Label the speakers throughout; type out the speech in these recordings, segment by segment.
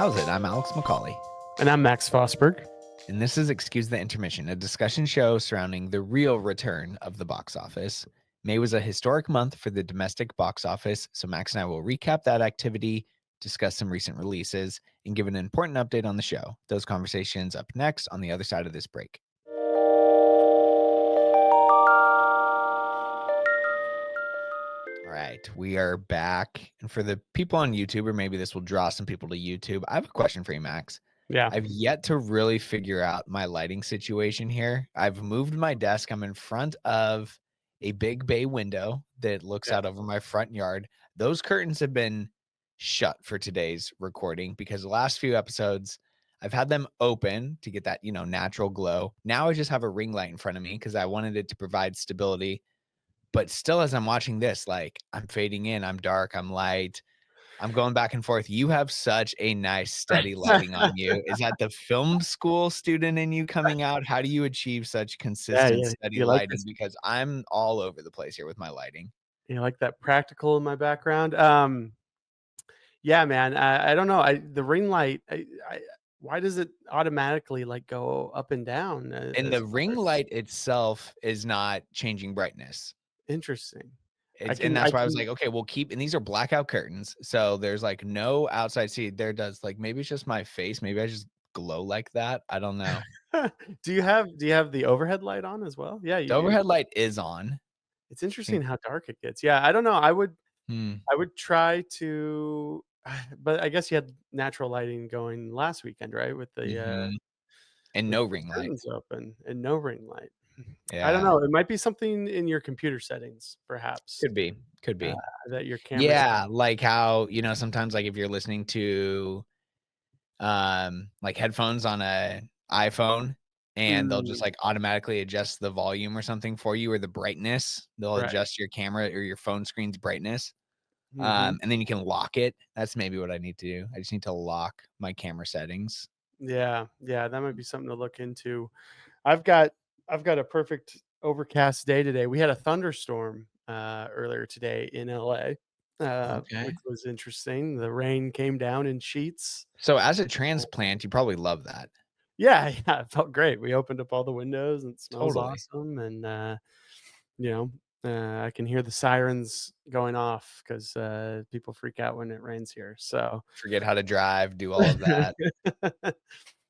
Speaker 1: How's it? I'm Alex McCauley.
Speaker 2: And I'm Max Fosberg.
Speaker 1: And this is Excuse the Intermission, a discussion show surrounding the real return of the box office. May was a historic month for the domestic box office, so Max and I will recap that activity, discuss some recent releases, and give an important update on the show. Those conversations up next on the other side of this break. All right, we are back. And for the people on YouTube, or maybe this will draw some people to YouTube, I have a question for you, Max.
Speaker 2: Yeah.
Speaker 1: I've yet to really figure out my lighting situation here. I've moved my desk. I'm in front of a big bay window that looks out over my front yard. Those curtains have been shut for today's recording because the last few episodes I've had them open to get that, natural glow. Now I just have a ring light in front of me because I wanted it to provide stability. But still, as I'm watching this, like I'm fading in, I'm dark, I'm light. I'm going back and forth. You have such a nice steady lighting on you. Is that the film school student in you coming out? How do you achieve such consistent, steady
Speaker 2: You like
Speaker 1: lighting?
Speaker 2: this?
Speaker 1: Because I'm all over the place here with my lighting.
Speaker 2: You like that practical in my background? Yeah, man. I don't know. The ring light. Why does it automatically like go up and down?
Speaker 1: And the ring light itself is not changing brightness.
Speaker 2: Interesting.
Speaker 1: And that's why I was like, okay, we'll keep, and these are blackout curtains. So there's like no outside see. There does like, maybe it's just my face. Maybe I just glow like that. I don't know.
Speaker 2: Do you have the overhead light on as well? Yeah,
Speaker 1: The overhead light is on.
Speaker 2: It's interesting how dark it gets. Yeah, I don't know. I would
Speaker 1: Hmm.
Speaker 2: try to, but I guess you had natural lighting going last weekend, right? With the
Speaker 1: And no ring light.
Speaker 2: curtains open and no ring light.
Speaker 1: Yeah.
Speaker 2: I don't know. It might be something in your computer settings, perhaps.
Speaker 1: Could be.
Speaker 2: That your camera.
Speaker 1: Yeah, like how, sometimes like if you're listening to like headphones on a iPhone and they'll just like automatically adjust the volume or something for you or the brightness. They'll
Speaker 2: Right.
Speaker 1: adjust your camera or your phone screen's brightness.
Speaker 2: Mhm.
Speaker 1: And then you can lock it. That's maybe what I need to do. I just need to lock my camera settings.
Speaker 2: Yeah, that might be something to look into. I've got a perfect overcast day today. We had a thunderstorm earlier today in LA,
Speaker 1: Okay.
Speaker 2: which was interesting. The rain came down in sheets.
Speaker 1: So as a transplant, you probably love that.
Speaker 2: Yeah, it felt great. We opened up all the windows and it smells
Speaker 1: Totally.
Speaker 2: awesome. And you know, I can hear the sirens going off because people freak out when it rains here. So,
Speaker 1: Forget how to drive, do all of that.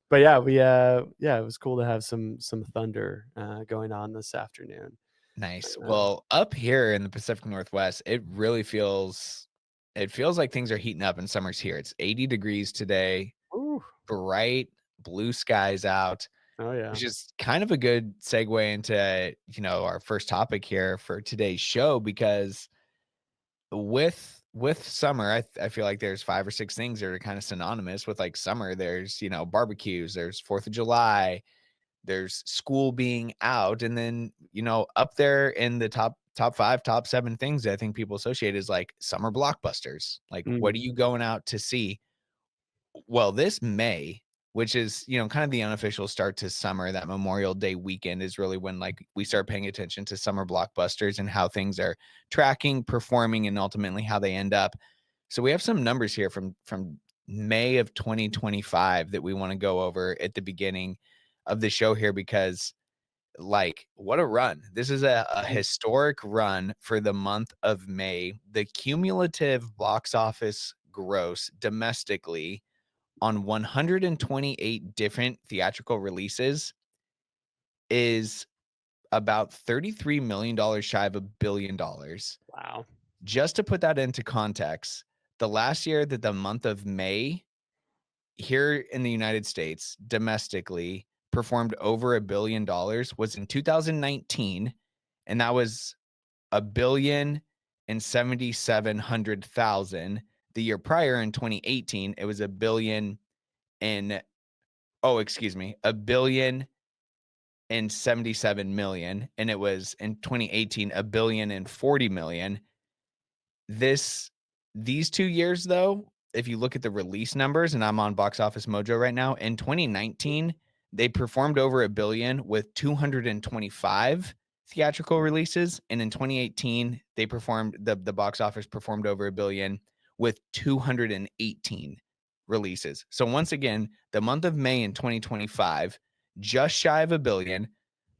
Speaker 2: but yeah, it was cool to have some thunder going on this afternoon.
Speaker 1: Nice. Well, up here in the Pacific Northwest, it feels like things are heating up and summer's here. It's 80 degrees today,
Speaker 2: Ooh.
Speaker 1: bright blue skies out,
Speaker 2: Oh yeah.
Speaker 1: which is kind of a good segue into, our first topic here for today's show, because with summer, I feel like there's 5 or 6 things that are kind of synonymous with like summer. There's, barbecues, there's 4th of July, there's school being out, and then, up there in the top 5, top 7 things that I think people associate is like summer blockbusters. Like, what are you going out to see? Well, this May, which is, kind of the unofficial start to summer, that Memorial Day weekend is really when like we start paying attention to summer blockbusters and how things are tracking, performing, and ultimately how they end up. So we have some numbers here from May of 2025 that we want to go over at the beginning of the show here, because like what a run. This is a historic run for the month of May. The cumulative box office gross domestically on 128 different theatrical releases is about $33 million shy of $1 billion.
Speaker 2: Wow.
Speaker 1: Just to put that into context, the last year that the month of May here in the United States domestically performed over $1 billion was in 2019, and that was $1,077,000,000. The year prior in 2018, it was $1 billion and $1,077,000,000, and it was in 2018 $1,040,000,000. These 2 years though, if you look at the release numbers, and I'm on Box Office Mojo right now, in 2019 they performed over $1 billion with 225 theatrical releases, and in 2018 the box office performed over $1 billion with 218 releases. So once again, the month of May in 2025, just shy of a billion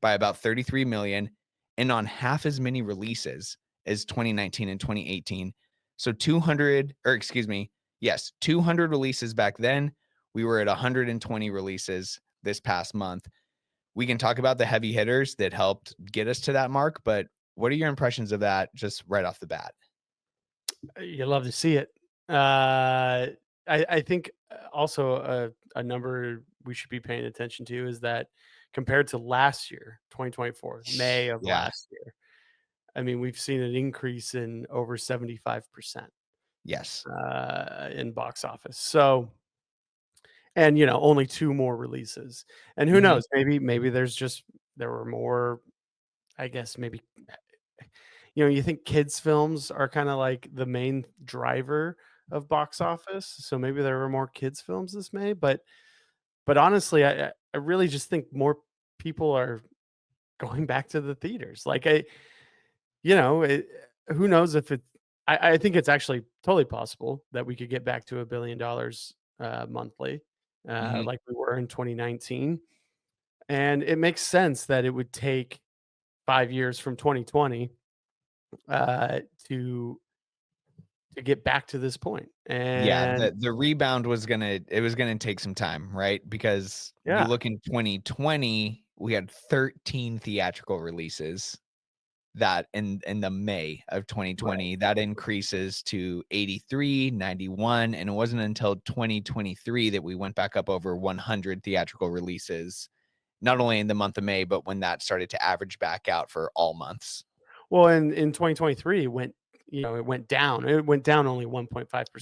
Speaker 1: by about 33 million, and on half as many releases as 2019 and 2018. So 200, or excuse me, yes, 200 releases back then. We were at 120 releases this past month. We can talk about the heavy hitters that helped get us to that mark, but what are your impressions of that just right off the bat?
Speaker 2: You love to see it. Uh, I think also a number we should be paying attention to is that compared to last year, 2024, May of
Speaker 1: Yeah.
Speaker 2: last year, I mean, we've seen an increase in over 75%
Speaker 1: Yes.
Speaker 2: in box office. So, and only two more releases. And who
Speaker 1: Mhm.
Speaker 2: knows? Maybe there were more. I guess maybe you think kids films are kind of like the main driver of box office, so maybe there were more kids films this May, but honestly, I really just think more people are going back to the theaters. Like who knows if I think it's actually totally possible that we could get back to $1 billion monthly,
Speaker 1: Mhm.
Speaker 2: like we were in 2019, and it makes sense that it would take 5 years from 2020 uh, to to get back to this point.
Speaker 1: Yeah,
Speaker 2: And
Speaker 1: the rebound was gonna take some time, right? Because you
Speaker 2: yeah,
Speaker 1: look in 2020, we had 13 theatrical releases. That in the May of
Speaker 2: right.
Speaker 1: 2020, that increases to 83, 91, and it wasn't until 2023 that we went back up over 100 theatrical releases, not only in the month of May, but when that started to average back out for all months.
Speaker 2: Well, in 2023, it went down. It went down only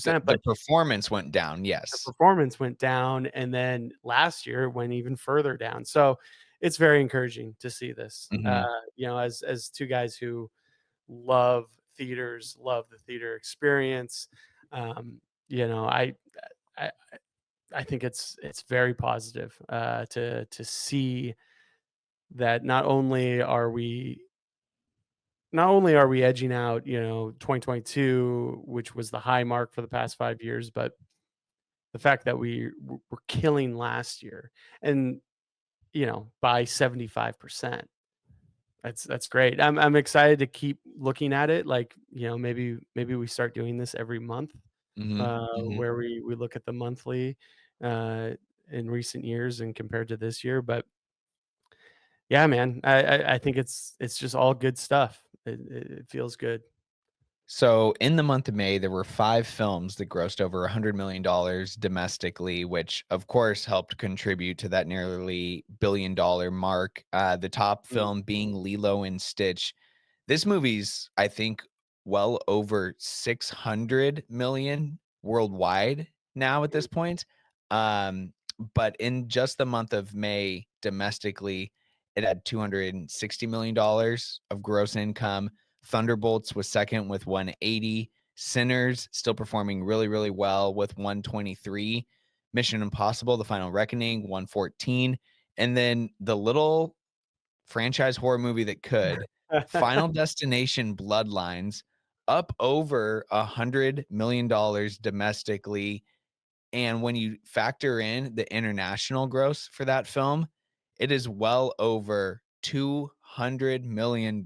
Speaker 1: The
Speaker 2: 1.5%,
Speaker 1: the
Speaker 2: but
Speaker 1: performance went down,
Speaker 2: the
Speaker 1: yes.
Speaker 2: performance went down, and then last year it went even further down. So it's very encouraging to see this.
Speaker 1: Mhm.
Speaker 2: As two guys who love theaters, love the theater experience. Um, you know, I I think it's very positive to see that not only are we edging out, 2022, which was the high mark for the past 5 years, but the fact that we're killing last year and by 75%. That's great. I'm excited to keep looking at it. Like, maybe we start doing this every month,
Speaker 1: Mhm. Mhm.
Speaker 2: where we look at the monthly uh, in recent years and compared to this year. But yeah, man, I think it's just all good stuff. It feels good.
Speaker 1: So in the month of May, there were 5 films that grossed over $100 million domestically, which of course helped contribute to that nearly billion-dollar mark. The top
Speaker 2: Mm.
Speaker 1: film being Lilo and Stitch. This movie's, I think, well over 600 million worldwide now at this point. Um, but in just the month of May domestically, it had $260 million of gross income. Thunderbolts was second with 180. Sinners still performing really, really well with 123. Mission Impossible: The Final Reckoning, 114. And then the little franchise horror movie that could, Final Destination: Bloodlines, up over $100 million domestically, and when you factor in the international gross for that film, it is well over $200 million.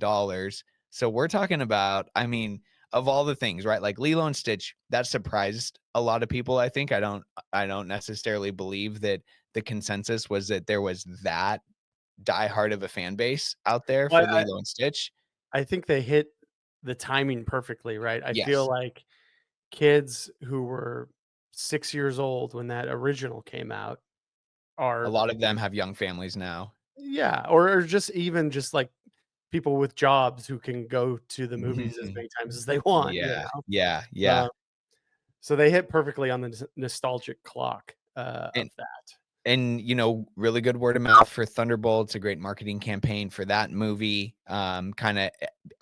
Speaker 1: So we're talking about, I mean, of all the things, right? Like Lilo and Stitch, that surprised a lot of people. I don't necessarily believe that the consensus was that there was that diehard of a fan base out there
Speaker 2: Well,
Speaker 1: for Lilo and Stitch.
Speaker 2: I think they hit the timing perfectly, right? I feel
Speaker 1: Yes,
Speaker 2: like kids who were 6 years old when that original came out
Speaker 1: a
Speaker 2: are
Speaker 1: lot of them have young families now.
Speaker 2: yeah, or just like people with jobs who can go to the movies as
Speaker 1: Mhm.
Speaker 2: many times as they want,
Speaker 1: Yeah, yeah, yeah.
Speaker 2: Uh, so they hit perfectly on the nostalgic clock,
Speaker 1: And
Speaker 2: of that.
Speaker 1: really good word of mouth for Thunderbolts, a great marketing campaign for that movie, kinda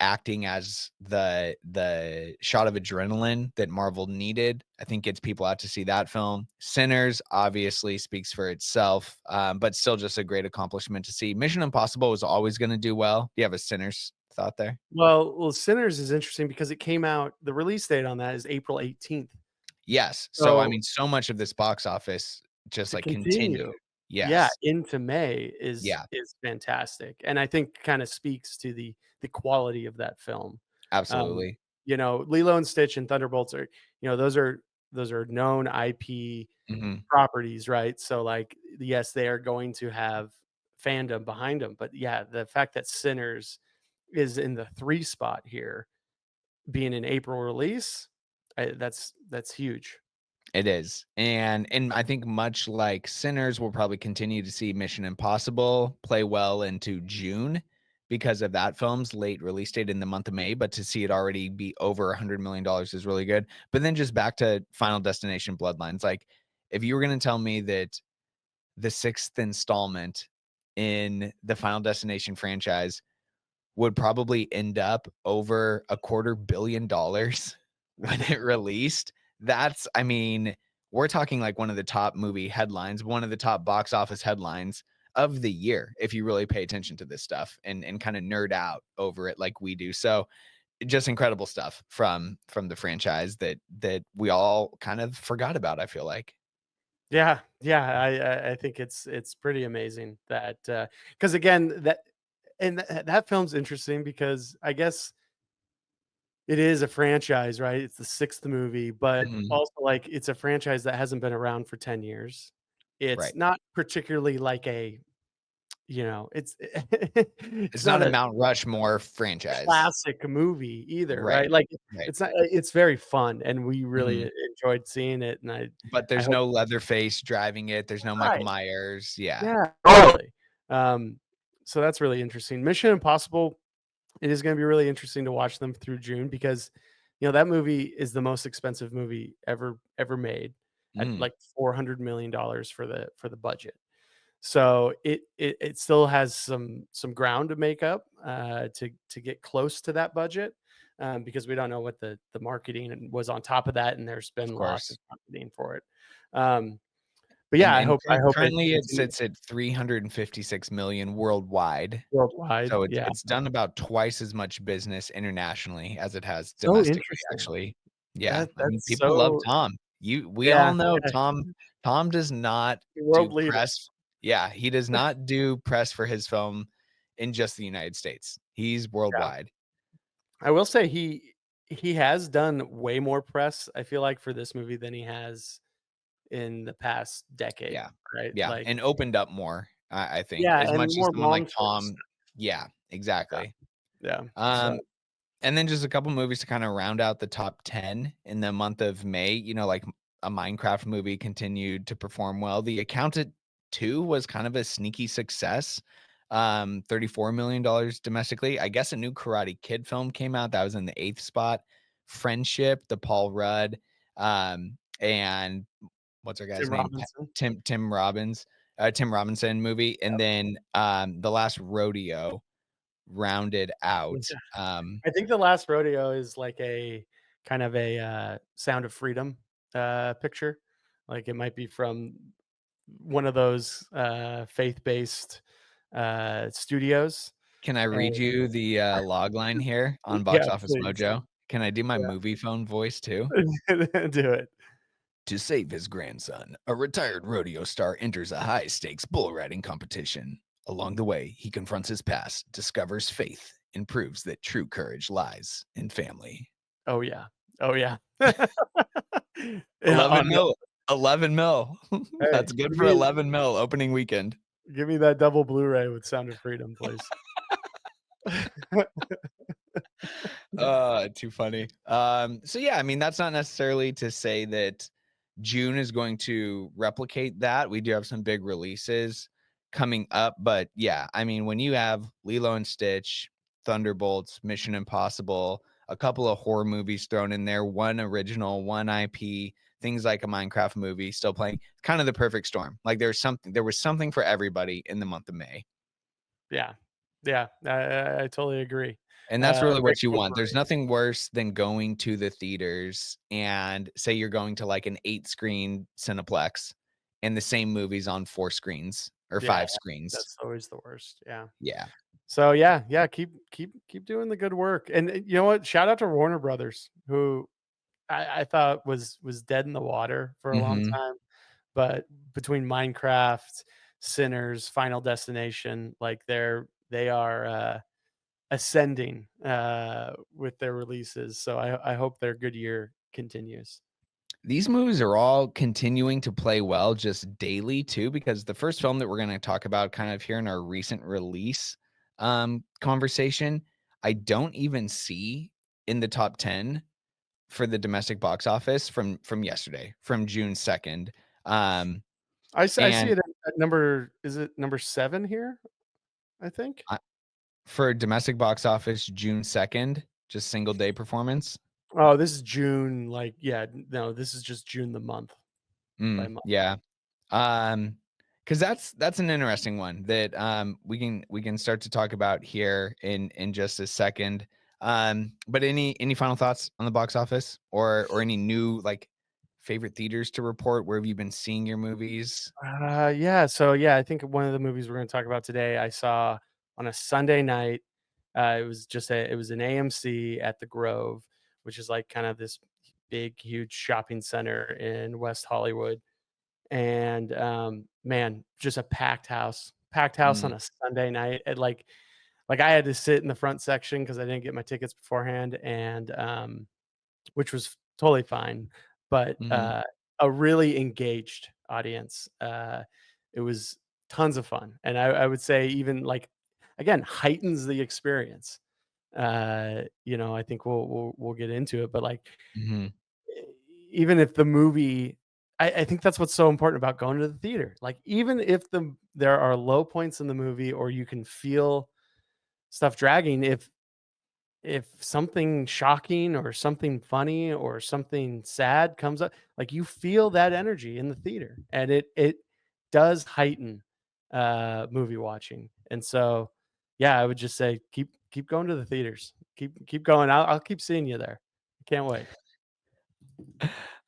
Speaker 1: acting as the shot of adrenaline that Marvel needed, I think gets people out to see that film. Sinners obviously speaks for itself, but still just a great accomplishment to see. Mission Impossible was always gonna do well. Do you have a Sinners thought there?
Speaker 2: Well, Sinners is interesting because it came out the release date on that is April 18th.
Speaker 1: Yes. So, I
Speaker 2: So
Speaker 1: mean, so much of this box office just,
Speaker 2: to
Speaker 1: like,
Speaker 2: continue,
Speaker 1: continued.
Speaker 2: yeah,
Speaker 1: Yes.
Speaker 2: into May
Speaker 1: Yeah,
Speaker 2: is fantastic, and I think kinda speaks to the quality of that film. Um,
Speaker 1: absolutely.
Speaker 2: Lilo and Stitch and Thunderbolts are those are known IP
Speaker 1: Mhm.
Speaker 2: properties, right? So, like, yes, they are going to have fandom behind them, but yeah, the fact that Sinners is in the 3 spot here, being an April release, that's huge.
Speaker 1: It is, and I think much like Sinners, we'll probably continue to see Mission Impossible play well into June because of that film's late release date in the month of May, but to see it already be over $100 million is really good. But then just back to Final Destination: Bloodlines, like, if you were gonna tell me that the 6th installment in the Final Destination franchise would probably end up over $250 million when it released. That's I mean, we're talking like one of the top movie headlines, one of the top box office headlines of the year, if you really pay attention to this stuff and kinda nerd out over it like we do. So, just incredible stuff from the franchise that we all kind of forgot about, I feel like.
Speaker 2: Yeah, yeah, I think it's pretty amazing that, because again, that film's interesting because I guess it is a franchise, right? It's the 6th movie, but
Speaker 1: Mhm.
Speaker 2: also, like, it's a franchise that hasn't been around for 10 years. It's
Speaker 1: Right.
Speaker 2: not particularly like a, it's
Speaker 1: It's
Speaker 2: it's
Speaker 1: not
Speaker 2: not
Speaker 1: a
Speaker 2: a
Speaker 1: Mount Rushmore franchise.
Speaker 2: classic movie either,
Speaker 1: Right.
Speaker 2: right? Like,
Speaker 1: Right.
Speaker 2: it's not it's very fun, and we really
Speaker 1: Mhm.
Speaker 2: enjoyed seeing it, and
Speaker 1: But
Speaker 2: I
Speaker 1: there's
Speaker 2: hope.
Speaker 1: no Leatherface driving it, there's no Michael
Speaker 2: Right.
Speaker 1: Myers, yeah.
Speaker 2: Yeah, totally. Um, so that's really interesting. Mission Impossible, it is gonna be really interesting to watch them through June because, that movie is the most expensive movie ever made at,
Speaker 1: Mm,
Speaker 2: like, $400 million for the budget. So it still has some ground to make up, to get close to that budget, because we don't know what the marketing was on top of that, and there's
Speaker 1: of
Speaker 2: been lots of
Speaker 1: course.
Speaker 2: marketing for it. Um, but yeah,
Speaker 1: And
Speaker 2: I hope it
Speaker 1: currently it
Speaker 2: continues
Speaker 1: sits at 356 million worldwide.
Speaker 2: worldwide.
Speaker 1: So
Speaker 2: Yeah.
Speaker 1: it's done about twice as much business internationally as it has
Speaker 2: So
Speaker 1: domestically,
Speaker 2: interesting.
Speaker 1: actually. Yeah,
Speaker 2: That
Speaker 1: I mean,
Speaker 2: that's
Speaker 1: people love
Speaker 2: so
Speaker 1: Tom. We all
Speaker 2: yeah,
Speaker 1: know
Speaker 2: yeah,
Speaker 1: Tom does not
Speaker 2: world
Speaker 1: do
Speaker 2: leader.
Speaker 1: press. Yeah, he does not do press for his film in just the United States. He's
Speaker 2: Yeah.
Speaker 1: worldwide.
Speaker 2: I will say he has done way more press, I feel like, for this movie than he has in the past decade,
Speaker 1: Yeah.
Speaker 2: right?
Speaker 1: Yeah,
Speaker 2: Like,
Speaker 1: and opened up more, I think,
Speaker 2: yeah,
Speaker 1: as
Speaker 2: and
Speaker 1: much as
Speaker 2: more
Speaker 1: someone like
Speaker 2: long-form
Speaker 1: Tom.
Speaker 2: stuff.
Speaker 1: Yeah,
Speaker 2: Yeah,
Speaker 1: exactly.
Speaker 2: yeah. So
Speaker 1: Um, and then just a couple movies to kinda round out the top 10 in the month of May, like a Minecraft movie continued to perform well. The Accountant 2 was kind of a sneaky success, $34 million domestically. I guess a new Karate Kid film came out, that was in the 8th spot. Friendship, the Paul Rudd, and what's our guy's
Speaker 2: Tim
Speaker 1: name?
Speaker 2: Robinson.
Speaker 1: Tim Robinson movie, and then, The Last Rodeo rounded
Speaker 2: Yeah.
Speaker 1: out,
Speaker 2: I think The Last Rodeo is like a kind of a, Sound of Freedom, picture. Like, it might be from one of those, faith-based, studios,
Speaker 1: can I
Speaker 2: and
Speaker 1: read you the, log line here on
Speaker 2: yeah,
Speaker 1: Box Office
Speaker 2: please.
Speaker 1: Mojo? Can I do my
Speaker 2: Yeah.
Speaker 1: movie phone voice too?
Speaker 2: Do it.
Speaker 1: To save his grandson, a retired rodeo star enters a high-stakes bull riding competition. Along the way, he confronts his past, discovers faith, and proves that true courage lies in family.
Speaker 2: Oh, yeah. Oh, yeah. Yeah,
Speaker 1: 11 mil. 11 mil.
Speaker 2: hey,
Speaker 1: That's good for 11 mil opening weekend.
Speaker 2: give me that double Blu-ray with Sound of Freedom, please.
Speaker 1: Too funny. So yeah, I mean, that's not necessarily to say that June is going to replicate that. We do have some big releases coming up, but yeah, I mean, when you have Lilo and Stitch, Thunderbolts, Mission Impossible, a couple of horror movies thrown in there, one original, one IP, things like a Minecraft movie still playing, kind of the perfect storm. Like there was something for everybody in the month of May.
Speaker 2: Yeah. Yeah, I totally agree.
Speaker 1: And that's
Speaker 2: A
Speaker 1: really
Speaker 2: great
Speaker 1: what you want. There's
Speaker 2: potpourri.
Speaker 1: nothing worse than going to the theaters and say you're going to like an 8-screen Cineplex and the same movie's on 4 screens or
Speaker 2: Yeah,
Speaker 1: 5 screens.
Speaker 2: that's always the worst, yeah.
Speaker 1: Yeah.
Speaker 2: So, yeah, yeah, keep doing the good work, and, you know what? Shout out to Warner Brothers, who I thought was dead in the water for a long
Speaker 1: Mhm.
Speaker 2: time, but between Minecraft, Sinners, Final Destination, like they are, ascending, with their releases, so I hope their good year continues.
Speaker 1: These movies are all continuing to play well just daily too, because the first film that we're gonna talk about kind of here in our recent release, conversation, I don't even see in the top 10 for the domestic box office from yesterday, from June 2nd. Um,
Speaker 2: I see
Speaker 1: and
Speaker 2: it at number is it number 7 here, I think?
Speaker 1: I for domestic box office, June 2nd, just single day performance.
Speaker 2: Oh, this is June, like, yeah, no, this is just June the month by month.
Speaker 1: Yeah. Um, because that's an interesting one that, we can start to talk about here in just a second. But any final thoughts on the box office or any new, like, favorite theaters to report? Where have you been seeing your movies?
Speaker 2: Yeah, so, yeah, I think one of the movies we're gonna talk about today, I saw on a Sunday night. It was an AMC at the Grove, which is, like, kind of this big, huge shopping center in West Hollywood, and, man, just a packed house on
Speaker 1: Mm,
Speaker 2: a Sunday night, and, like, I had to sit in the front section because I didn't get my tickets beforehand, and, which was totally fine, but,
Speaker 1: mhm,
Speaker 2: a really engaged audience. It was tons of fun, and I would say even, like, again, heightens the experience. I think we'll get into it, but, like,
Speaker 1: mhm,
Speaker 2: e even if the movie I think that's what's so important about going to the theater. Like, even if there are low points in the movie or you can feel stuff dragging, if something shocking or something funny or something sad comes up, like, you feel that energy in the theater, and it does heighten, movie watching, and so, yeah, I would just say keep going to the theaters. Keep going. I'll keep seeing you there. Can't wait.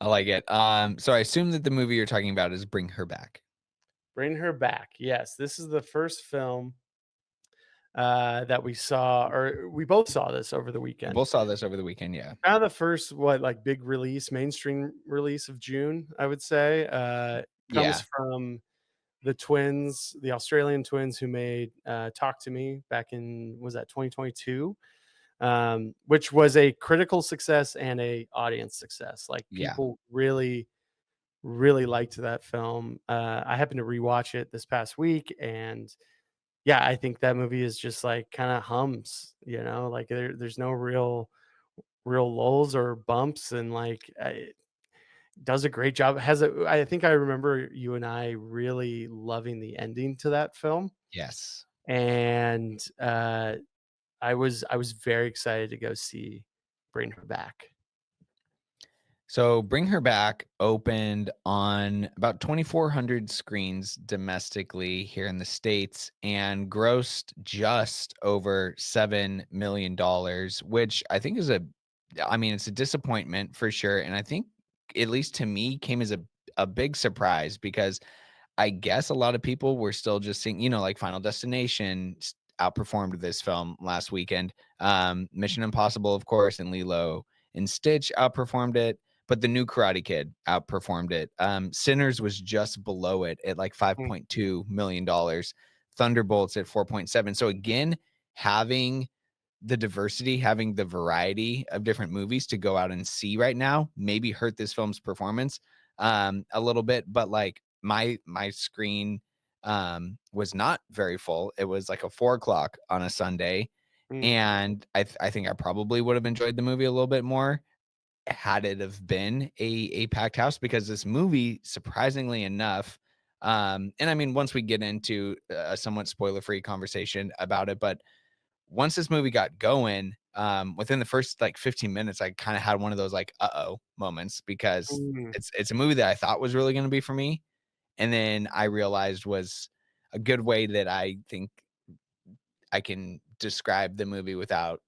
Speaker 1: I like it. So I assume that the movie you're talking about is Bring Her Back.
Speaker 2: Bring Her Back. Yes, this is the first film, that we saw, or we both saw this over the
Speaker 1: We
Speaker 2: weekend.
Speaker 1: both saw this over the weekend, yeah.
Speaker 2: Kind of the first, what, like, big release, mainstream release of June, I would say, comes
Speaker 1: Yeah,
Speaker 2: from the twins, the Australian twins who made, Talk to Me back in, was that 2022? Which was a critical success and a audience success. Like,
Speaker 1: yeah.
Speaker 2: people really, really liked that film. I happened to rewatch it this past week, and, yeah, I think that movie is just, like, kinda hums, like, there's no real lulls or bumps, and, like, it does a great job. I think I remember you and I really loving the ending to that film,
Speaker 1: Yes.
Speaker 2: and, I was very excited to go see Bring Her Back.
Speaker 1: So Bring Her Back opened on about 2,400 screens domestically here in the States and grossed just over $7 million, which I think is it's a disappointment for sure. And I think, at least to me, came as a big surprise because I guess a lot of people were still just seeing, like Final Destination outperformed this film last weekend. Mission Impossible, of course, and Lilo and Stitch outperformed it, but the new Karate Kid outperformed it. Sinners was just below it at like
Speaker 2: Mm,
Speaker 1: $5.2 million. Thunderbolts at 4.7. So again, having the diversity, having the variety of different movies to go out and see right now maybe hurt this film's performance a little bit, but like my screen was not very full. It was like a 4 o'clock on a Sunday,
Speaker 2: mm,
Speaker 1: and I think I probably would have enjoyed the movie a little bit more had it have been a packed house, because this movie, surprisingly enough, and I mean, once we get into a somewhat spoiler free conversation about it, but once this movie got going, within the first like 15 minutes, I kind of had one of those like uh-oh moments, because
Speaker 2: mm,
Speaker 1: it's a movie that I thought was really going to be for me, and then I realized was a good way that I think I can describe the movie without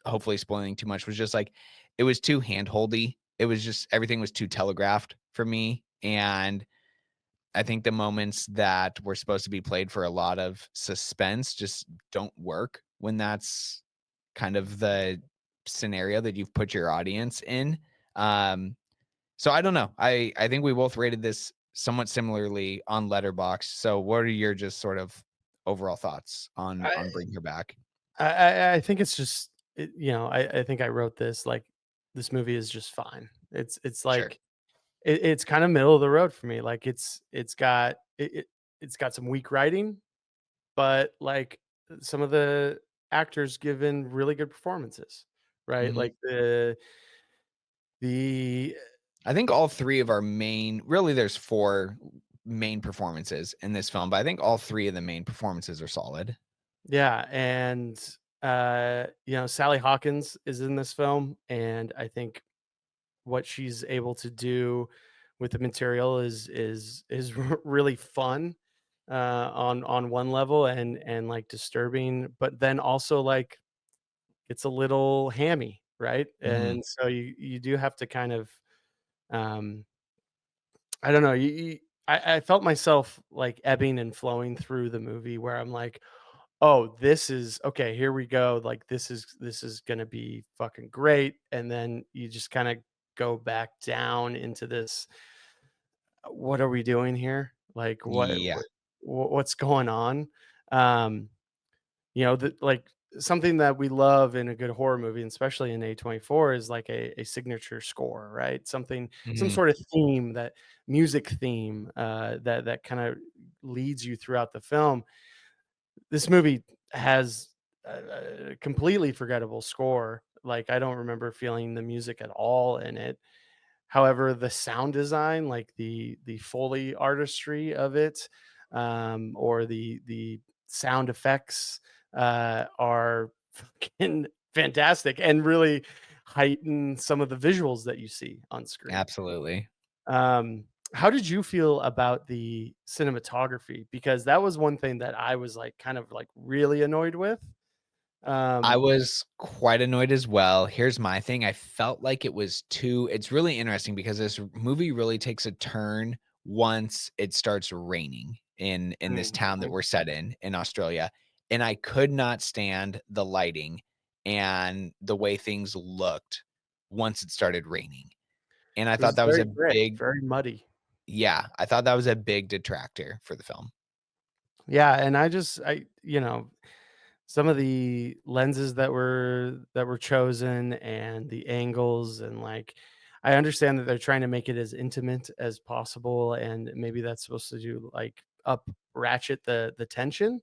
Speaker 1: hopefully spoiling too much, was just like it was too handholdy. It was just everything was too telegraphed for me, and I think the moments that were supposed to be played for a lot of suspense just don't work when that's kind of the scenario that you've put your audience in. Um, so I don't know. I think we both rated this somewhat similarly on Letterbox. So what are your just sort of overall thoughts on
Speaker 2: I
Speaker 1: Bring Her Back?
Speaker 2: I think it's just I think I wrote this like this movie is just fine. It's
Speaker 1: Sure.
Speaker 2: like it's kind of middle of the road for me. Like it's got some weak writing, but like some of the actors given really good performances, right?
Speaker 1: Mhm.
Speaker 2: Like the
Speaker 1: I think all 3 of our main really, there's 4 main performances in this film, but I think all 3 of the main performances are solid.
Speaker 2: yeah, and Sally Hawkins is in this film, and I think what she's able to do with the material is really fun on one level and like disturbing, but then also like it's a little hammy, right?
Speaker 1: Mhm.
Speaker 2: And so you do have to kind of um I don't know, I felt myself like ebbing and flowing through the movie where I'm like, oh, this is okay, here we go. Like this is gonna be fucking great. And then you just kind of go back down into this, what are we doing here? Like
Speaker 1: Yeah.
Speaker 2: what's going on? Um, like something that we love in a good horror movie, and especially in A24, is like a signature score, right? Some
Speaker 1: Mhm.
Speaker 2: sort of theme, that music theme that kind of leads you throughout the film. This movie has a completely forgettable score. Like, I don't remember feeling the music at all in it. However, the sound design, like the Foley artistry of it, or the sound effects, are fucking fantastic and really heighten some of the visuals that you see on screen.
Speaker 1: Absolutely.
Speaker 2: How did you feel about the cinematography? Because that was one thing that I was, like, kind of, like, really annoyed with.
Speaker 1: I
Speaker 2: Um
Speaker 1: was quite annoyed as well. Here's my thing, I felt like it was too it's really interesting because this movie really takes a turn once it starts raining in this town that
Speaker 2: Mhm.
Speaker 1: we're set in Australia, and I could not stand the lighting and the way things looked once it started raining, and I
Speaker 2: It
Speaker 1: thought
Speaker 2: was
Speaker 1: that was
Speaker 2: very
Speaker 1: a
Speaker 2: brick,
Speaker 1: big
Speaker 2: very muddy.
Speaker 1: yeah, I thought that was a big detractor for the film.
Speaker 2: Yeah, and some of the lenses that were chosen and the angles, and like I understand that they're trying to make it as intimate as possible, and maybe that's supposed to do like up ratchet the tension,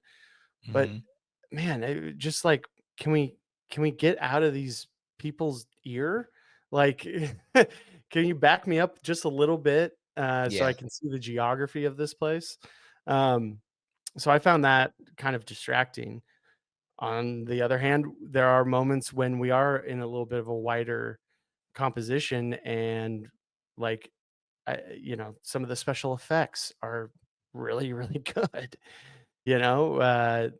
Speaker 2: but
Speaker 1: Mhm.
Speaker 2: man, just like can we can we get out of these people's ear? Like can you back me up just a little bit so I
Speaker 1: Yeah.
Speaker 2: can see the geography of this place? Um so I found that kind of distracting. On the other hand, there are moments when we are in a little bit of a wider composition, and like some of the special effects are really, really good. You know,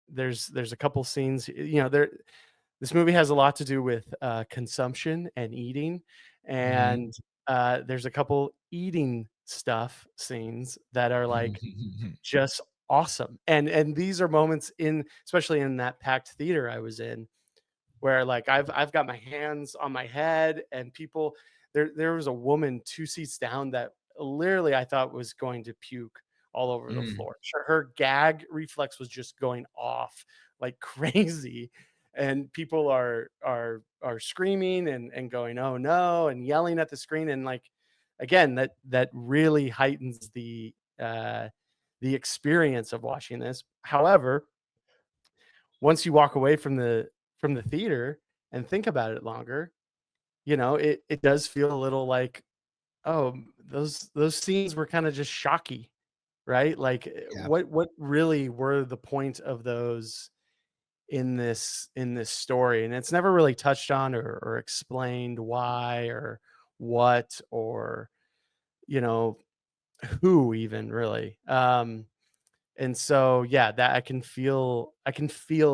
Speaker 2: there's a couple scenes. This movie has a lot to do with consumption and eating,
Speaker 1: Mhm.
Speaker 2: and there's a couple eating stuff scenes that are like just awesome. And these are moments in, especially in that packed theater I was in, where like I've got my hands on my head, and people, there was a woman 2 seats down that literally I thought was going to puke all over the
Speaker 1: Mm.
Speaker 2: floor. Her gag reflex was just going off like crazy, and people are screaming and going, "Oh no," and yelling at the screen, and like again, that really heightens the experience of watching this. However, once you walk away from the theater and think about it longer, it does feel a little like, oh, those scenes were kind of just shocky, right? Like
Speaker 1: Yeah.
Speaker 2: what really were the point of those in this story? And it's never really touched on or explained why or what or you know who even really. And so, yeah, that I can feel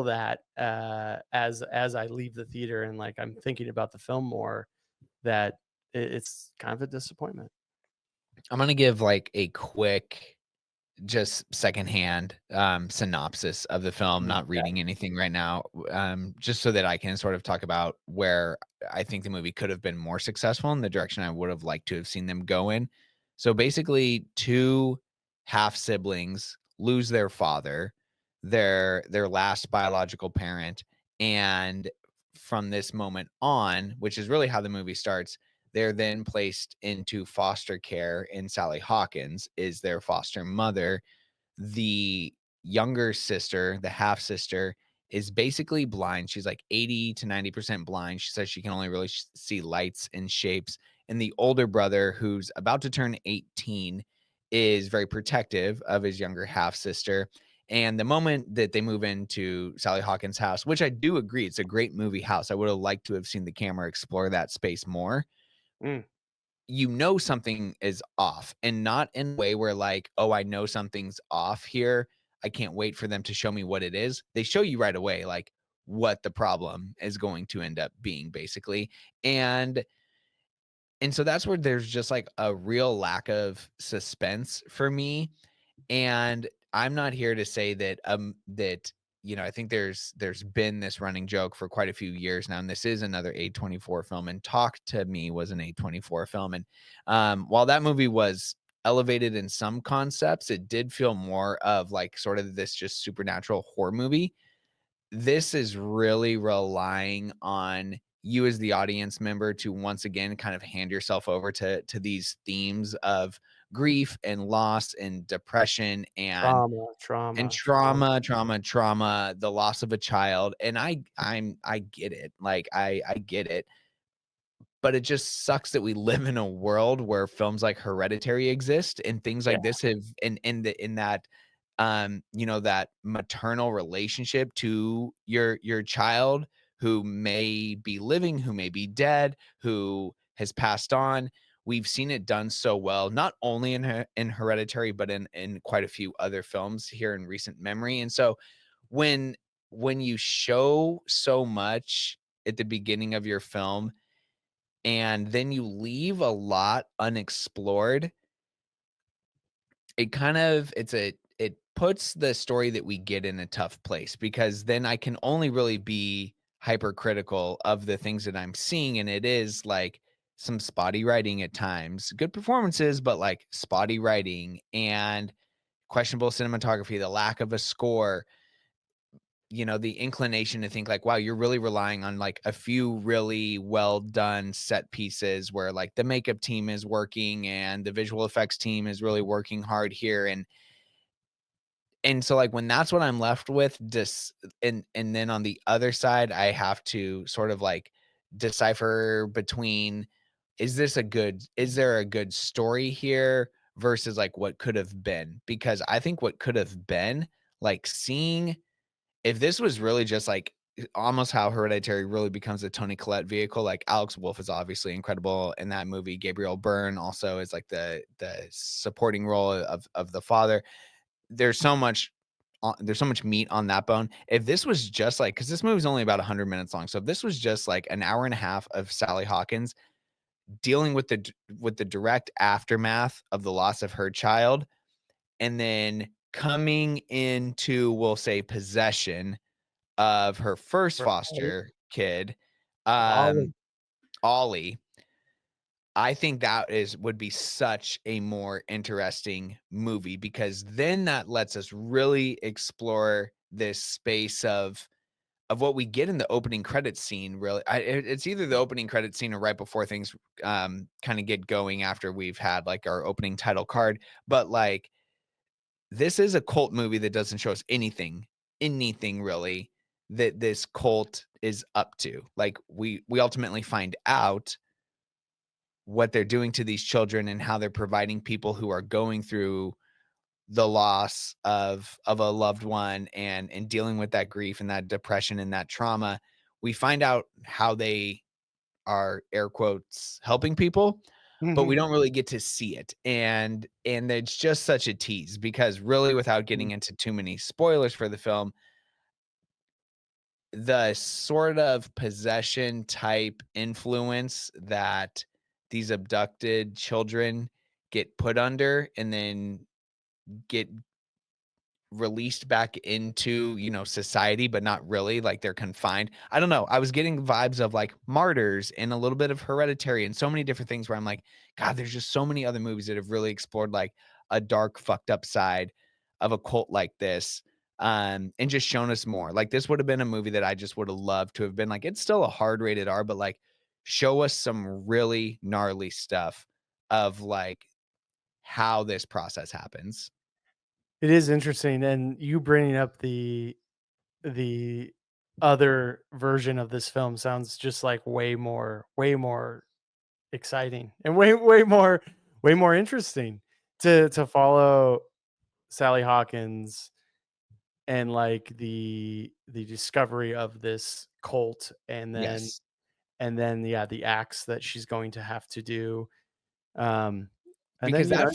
Speaker 2: that, as I leave the theater and, like, I'm thinking about the film more, that it's kind of a disappointment.
Speaker 1: I'm gonna give like a quick just secondhand synopsis of the film,
Speaker 2: Mm,
Speaker 1: not
Speaker 2: yeah.
Speaker 1: reading anything right now, just so that I can sort of talk about where I think the movie could have been more successful in the direction I would have liked to have seen them go in. So basically, two half siblings lose their father, their last biological parent, and from this moment on, which is really how the movie starts, they're then placed into foster care, and Sally Hawkins is their foster mother. The younger sister, the half sister, is basically blind. She's like 80 to 90% blind. She says she can only really see lights and shapes. And the older brother, who's about to turn 18, is very protective of his younger half sister. And the moment that they move into Sally Hawkins' house, which I do agree, it's a great movie house. I would have liked to have seen the camera explore that space more.
Speaker 2: Mm,
Speaker 1: You know something is off, and not in a way where like, "Oh, I know something's off here. I can't wait for them to show me what it is." They show you right away, like, what the problem is going to end up being, basically, and so that's where there's just, like, a real lack of suspense for me, and I'm not here to say that, I think there's been this running joke for quite a few years now, and this is another A24 film, and Talk to Me was an A24 film, and, while that movie was elevated in some concepts, it did feel more of, like, sort of this just supernatural horror movie. This is really relying on you as the audience member to once again kind of hand yourself over to these themes of grief and loss and depression and
Speaker 2: trauma,
Speaker 1: and
Speaker 2: trauma, trauma.
Speaker 1: trauma, the loss of a child, and I get it, like, I get it, but it just sucks that we live in a world where films like Hereditary exist and things
Speaker 2: Yeah.
Speaker 1: like this have in that, that maternal relationship to your child who may be living, who may be dead, who has passed on. We've seen it done so well, not only in Hereditary, but in quite a few other films here in recent memory. And so when when you show so much at the beginning of your film and then you leave a lot unexplored, it puts the story that we get in a tough place because then I can only really be hypercritical of the things that I'm seeing, and it is like some spotty writing at times, good performances, but like spotty writing and questionable cinematography, the lack of a score, the inclination to think like, wow, you're really relying on like a few really well done set pieces where like the makeup team is working and the visual effects team is really working hard here. And so like when that's what I'm left with, and then on the other side, I have to sort of like decipher between is there a good story here versus like what could have been? Because I think what could have been, like seeing if this was really just like almost how Hereditary really becomes a Tony Collette vehicle, like Alex Wolff is obviously incredible in that movie. Gabriel Byrne also is like the supporting role of the father. There's so much there's so much meat on that bone. If this was just like, because this movie is only about 100 minutes long, so if this was just like an hour and a half of Sally Hawkins dealing with the direct aftermath of the loss of her child, and then coming into, we'll say, possession of her first
Speaker 2: Right.
Speaker 1: foster kid,
Speaker 2: Ollie.
Speaker 1: um, Ollie, I think that is would be such a more interesting movie because then that lets us really explore this space of what we get in the opening credits scene. Really, it's either the opening credits scene or right before things kind of get going after we've had like our opening title card. But like this is a cult movie that doesn't show us anything really that this cult is up to. Like we ultimately find out what they're doing to these children and how they're providing people who are going through the loss of a loved one and dealing with that grief and that depression and that trauma. We find out how they are air quotes helping people, but we
Speaker 2: Mhm,
Speaker 1: don't really get to see it. And it's just such a tease because really without
Speaker 2: mhm,
Speaker 1: getting into too many spoilers for the film, the sort of possession type influence that these abducted children get put under and then get released back into, society, but not really, like, they're confined. I don't know, I was getting vibes of, like, Martyrs and a little bit of Hereditary and so many different things where I'm like, "God, there's just so many other movies that have really explored, like, a dark, fucked up side of a cult like this, and just shown us more." Like, this would have been a movie that I just would have loved to have been like, it's still a hard rated R, but, like, show us some really gnarly stuff of, like, how this process happens.
Speaker 2: It is interesting, and you bringing up the other version of this film sounds just like way more exciting and way more interesting to follow Sally Hawkins and like the discovery of this cult
Speaker 1: Yes.
Speaker 2: and then yeah, the acts that she's going to have to do. Um and then
Speaker 1: Because
Speaker 2: you know,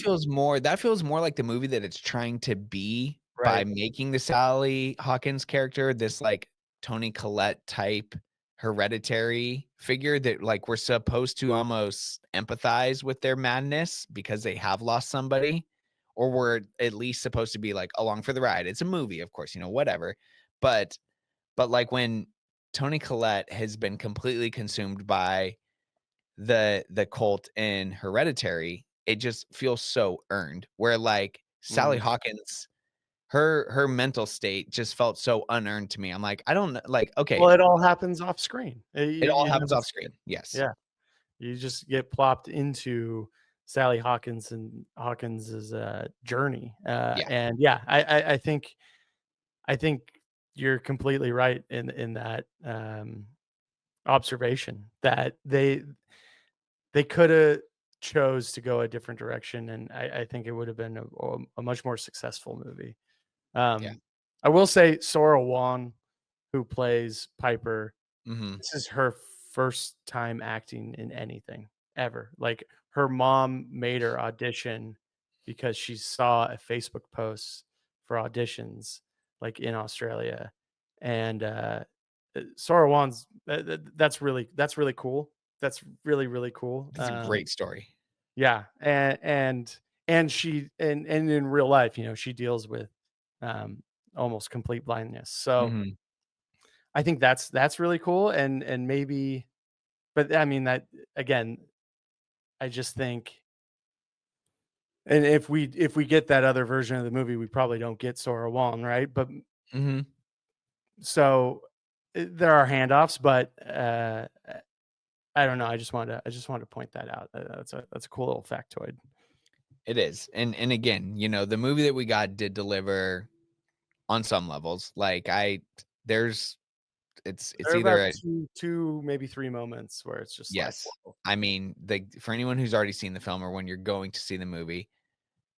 Speaker 1: that feels more like the movie that it's trying to be by
Speaker 2: right.
Speaker 1: making the Sally Hawkins character this, like, Toni Collette type hereditary figure that, like, we're supposed to almost empathize with their madness because they have lost somebody, or we're at least supposed to be, like, along for the ride. It's a movie, of course, whatever. But like, when Toni Collette has been completely consumed by the cult in Hereditary, it just feels so earned, where, like, Sally
Speaker 2: Mm.
Speaker 1: Hawkins, her mental state just felt so unearned to me. I'm like, I don't kn like, okay,
Speaker 2: Well, it all happens off screen.
Speaker 1: it all
Speaker 2: You
Speaker 1: happens
Speaker 2: never
Speaker 1: off
Speaker 2: see it.
Speaker 1: screen. Yes.
Speaker 2: Yeah. You just get plopped into Sally Hawkins and Hawkins's, journey,
Speaker 1: Yeah.
Speaker 2: and yeah, I think you're completely right in that, observation that they coulda chose to go a different direction, and I think it would have been a much more successful movie.
Speaker 1: Yeah.
Speaker 2: Um, I will say Sora Wong, who plays Piper,
Speaker 1: Mhm.
Speaker 2: this is her first time acting in anything ever. Like, her mom made her audition because she saw a Facebook post for auditions, like, in Australia, and, Sora Wong's that's really cool. That's really, really cool.
Speaker 1: That's a great story.
Speaker 2: Yeah, and she and in real life, you know, she deals with, um, almost complete blindness. So,
Speaker 1: Mhm.
Speaker 2: I think that's really cool, and maybe but, I mean, that again, I just think and if we get that other version of the movie, we probably don't get Sora Wong, right? But
Speaker 1: Mhm.
Speaker 2: so, there are handoffs, but, I don't know, I just wanted to point that out. That's a cool little factoid.
Speaker 1: It is. And again, the movie that we got did deliver on some levels. Like, there's it's
Speaker 2: There are about
Speaker 1: either a
Speaker 2: 2, maybe 3 moments where it's just like,
Speaker 1: yes.
Speaker 2: "Whoa."
Speaker 1: I mean, for anyone who's already seen the film or when you're going to see the movie,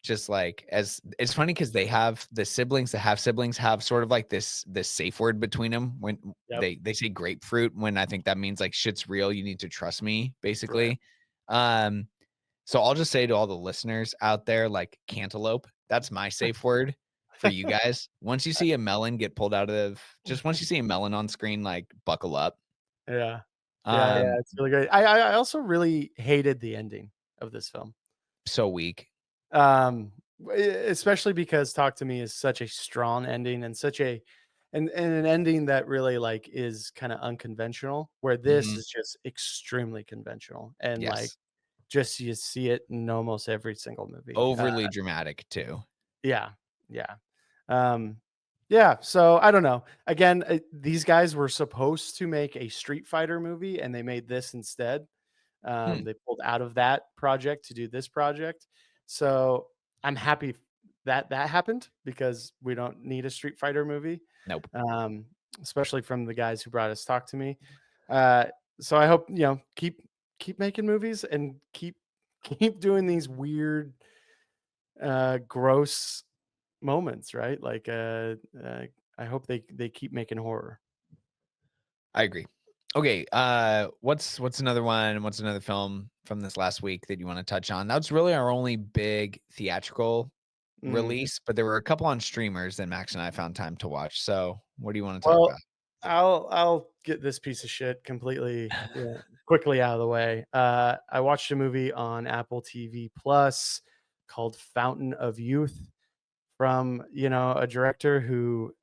Speaker 1: just like as it's funny because they have the siblings that have siblings have sort of like this safe word between them when
Speaker 2: Yep.
Speaker 1: they say grapefruit when I think that means like shit's real, you need to trust me,
Speaker 2: Right.
Speaker 1: basically. Um, so I'll just say to all the listeners out there, like cantaloupe, that's my safe word for you guys. Once you see a melon get pulled out of just once you see a melon on screen, like buckle up.
Speaker 2: Yeah. Yeah, yeah,
Speaker 1: Um,
Speaker 2: it's really great. I also really hated the ending of this film.
Speaker 1: so weak.
Speaker 2: Especially because Talk to Me is such a strong ending and such a and an ending that really, like, is kinda unconventional, where this
Speaker 1: Mhm.
Speaker 2: is just extremely conventional and, like,
Speaker 1: Yes.
Speaker 2: just you see it in almost every single movie.
Speaker 1: Overly dramatic too.
Speaker 2: Yeah, yeah. Um, yeah, so I don't know. Again, these guys were supposed to make a Street Fighter movie, and they made this instead.
Speaker 1: Hmm.
Speaker 2: They pulled out of that project to do this project. So I'm happy that that happened because we don't need a Street Fighter movie,
Speaker 1: Nope.
Speaker 2: um, especially from the guys who brought us Talk to Me. Uh, so I hope keep making movies and keep doing these weird, gross moments, right? Like, I hope they keep making horror.
Speaker 1: I agree. Okay, what's another one? What's another film from this last week that you want to touch on? That's really our only big theatrical
Speaker 2: Mm.
Speaker 1: release, but there were a couple on streamers that Max and I found time to watch. So, what do you want to talk
Speaker 2: Well,
Speaker 1: about?
Speaker 2: I'll get this piece of shit completely, quickly out of the way. I watched a movie on Apple TV Plus called Fountain of Youth from, a director who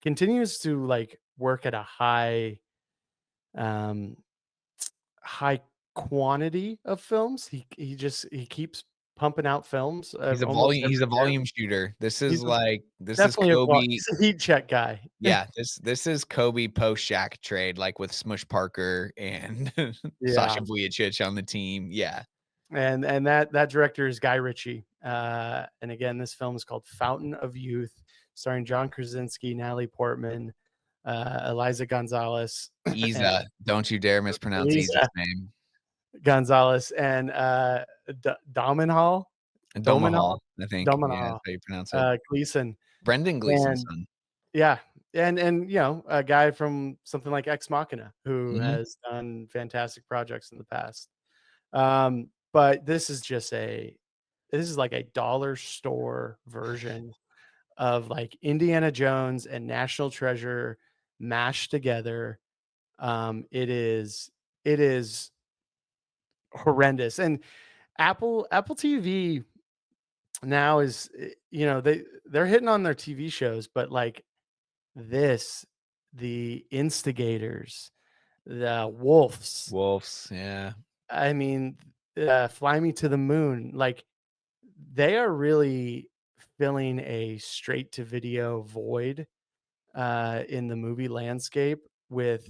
Speaker 2: continues to, like, work at a um, high quantity of films. He keeps pumping out films, almost
Speaker 1: He's a
Speaker 2: every year.
Speaker 1: volume shooter.
Speaker 2: He's a
Speaker 1: This is
Speaker 2: definitely a
Speaker 1: Kobe.
Speaker 2: he's a heat check guy.
Speaker 1: Yeah, this is Kobe post Shaq trade, like, with Smush Parker and Sasha
Speaker 2: Yeah.
Speaker 1: Vujacic on the team. Yeah.
Speaker 2: And that director is Guy Ritchie. And again, this film is called Fountain of Youth, starring John Krasinski, Natalie Portman, Eliza Gonzalez, and
Speaker 1: Isa, don't you dare mispronounce Isa's
Speaker 2: Eliza
Speaker 1: name.
Speaker 2: Gonzalez, and Domenhall, Domenhall,
Speaker 1: Domahal, I think. Yeah, that's
Speaker 2: Domenhall,
Speaker 1: how you pronounce it.
Speaker 2: Gleason,
Speaker 1: Brendan Gleeson's
Speaker 2: and
Speaker 1: son.
Speaker 2: yeah, and a guy from something like Ex Machina who
Speaker 1: Mhm.
Speaker 2: has done fantastic projects in the past. But this is like a dollar store version of like Indiana Jones and National Treasure mashed together. It is horrendous. And Apple TV now is they're hitting on their TV shows, but like this, the Instigators, the Wolves,
Speaker 1: Wolves, yeah.
Speaker 2: I mean, Fly Me to the Moon, like they are really filling a straight to video void in the movie landscape with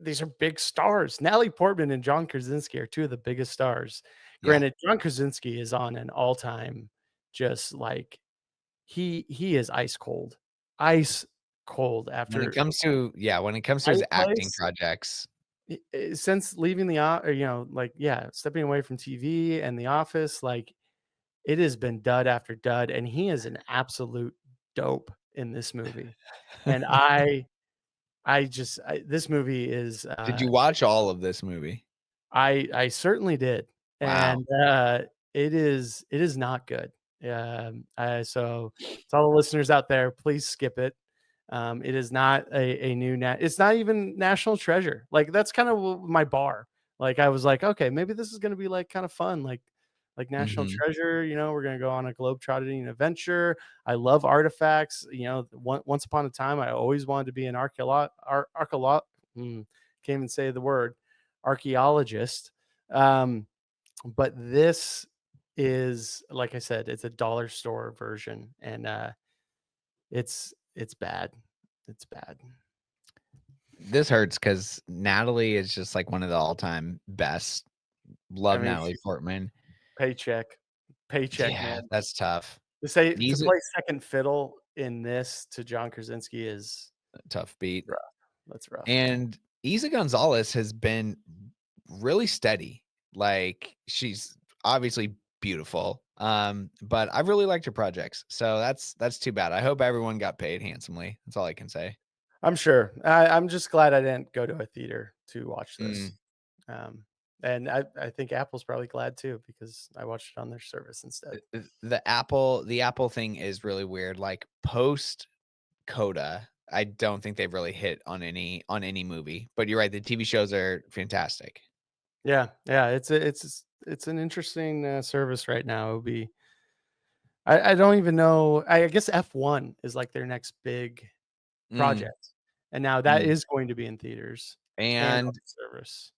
Speaker 2: these are big stars. Natalie Portman and John Krasinski are two of the biggest stars.
Speaker 1: Yeah.
Speaker 2: Granted, John Krasinski is on an all-time just like he is ice cold
Speaker 1: When it
Speaker 2: after
Speaker 1: comes to when it comes to his
Speaker 2: Quiet
Speaker 1: acting
Speaker 2: Place.
Speaker 1: projects,
Speaker 2: Since leaving or, like, yeah, stepping away from TV and The Office, like, it has been dud after dud, and he is an absolute dope in this movie. And this movie is,
Speaker 1: did you watch all of this movie?
Speaker 2: I certainly did,
Speaker 1: Wow.
Speaker 2: and, it is not good. So to all the listeners out there, please skip it. It is not a new it's not even National Treasure. Like, that's kind of my bar. Like, I was like, "Okay, maybe this is gonna be, like, kinda fun, like National
Speaker 1: Mhm.
Speaker 2: Treasure, we're gonna go on a globe-trotting adventure." I love artifacts, once upon a time, I always wanted to be an can't even say the word, archaeologist. Um, but this is, like I said, it's a dollar store version, and, it's bad. It's bad.
Speaker 1: This hurts because Natalie is just, like, one of the all-time best.
Speaker 2: I
Speaker 1: Love
Speaker 2: mean,
Speaker 1: Natalie
Speaker 2: she's
Speaker 1: Portman.
Speaker 2: paycheck,
Speaker 1: Yeah,
Speaker 2: man.
Speaker 1: that's tough.
Speaker 2: To
Speaker 1: He's a
Speaker 2: play second fiddle in this to John Krasinski is
Speaker 1: tough beat.
Speaker 2: rough. That's rough.
Speaker 1: And Isa Gonzalez has been really steady. Like, she's obviously beautiful, but I really liked her projects, so that's too bad. I hope everyone got paid handsomely. That's all I can say.
Speaker 2: I'm sure. I'm just glad I didn't go to a theater to watch this.
Speaker 1: Mm.
Speaker 2: Um, and I think Apple's probably glad too because I watched it on their service instead.
Speaker 1: The Apple thing is really weird. Like, post Coda, I don't think they've really hit on any movie. But you're right, the TV shows are fantastic.
Speaker 2: Yeah, yeah, it's an interesting service right now. It would be I don't even know. I guess F1 is like their next big
Speaker 1: Mm,
Speaker 2: project, and now that
Speaker 1: mm.
Speaker 2: is going to be in theaters and on
Speaker 1: And
Speaker 2: the service.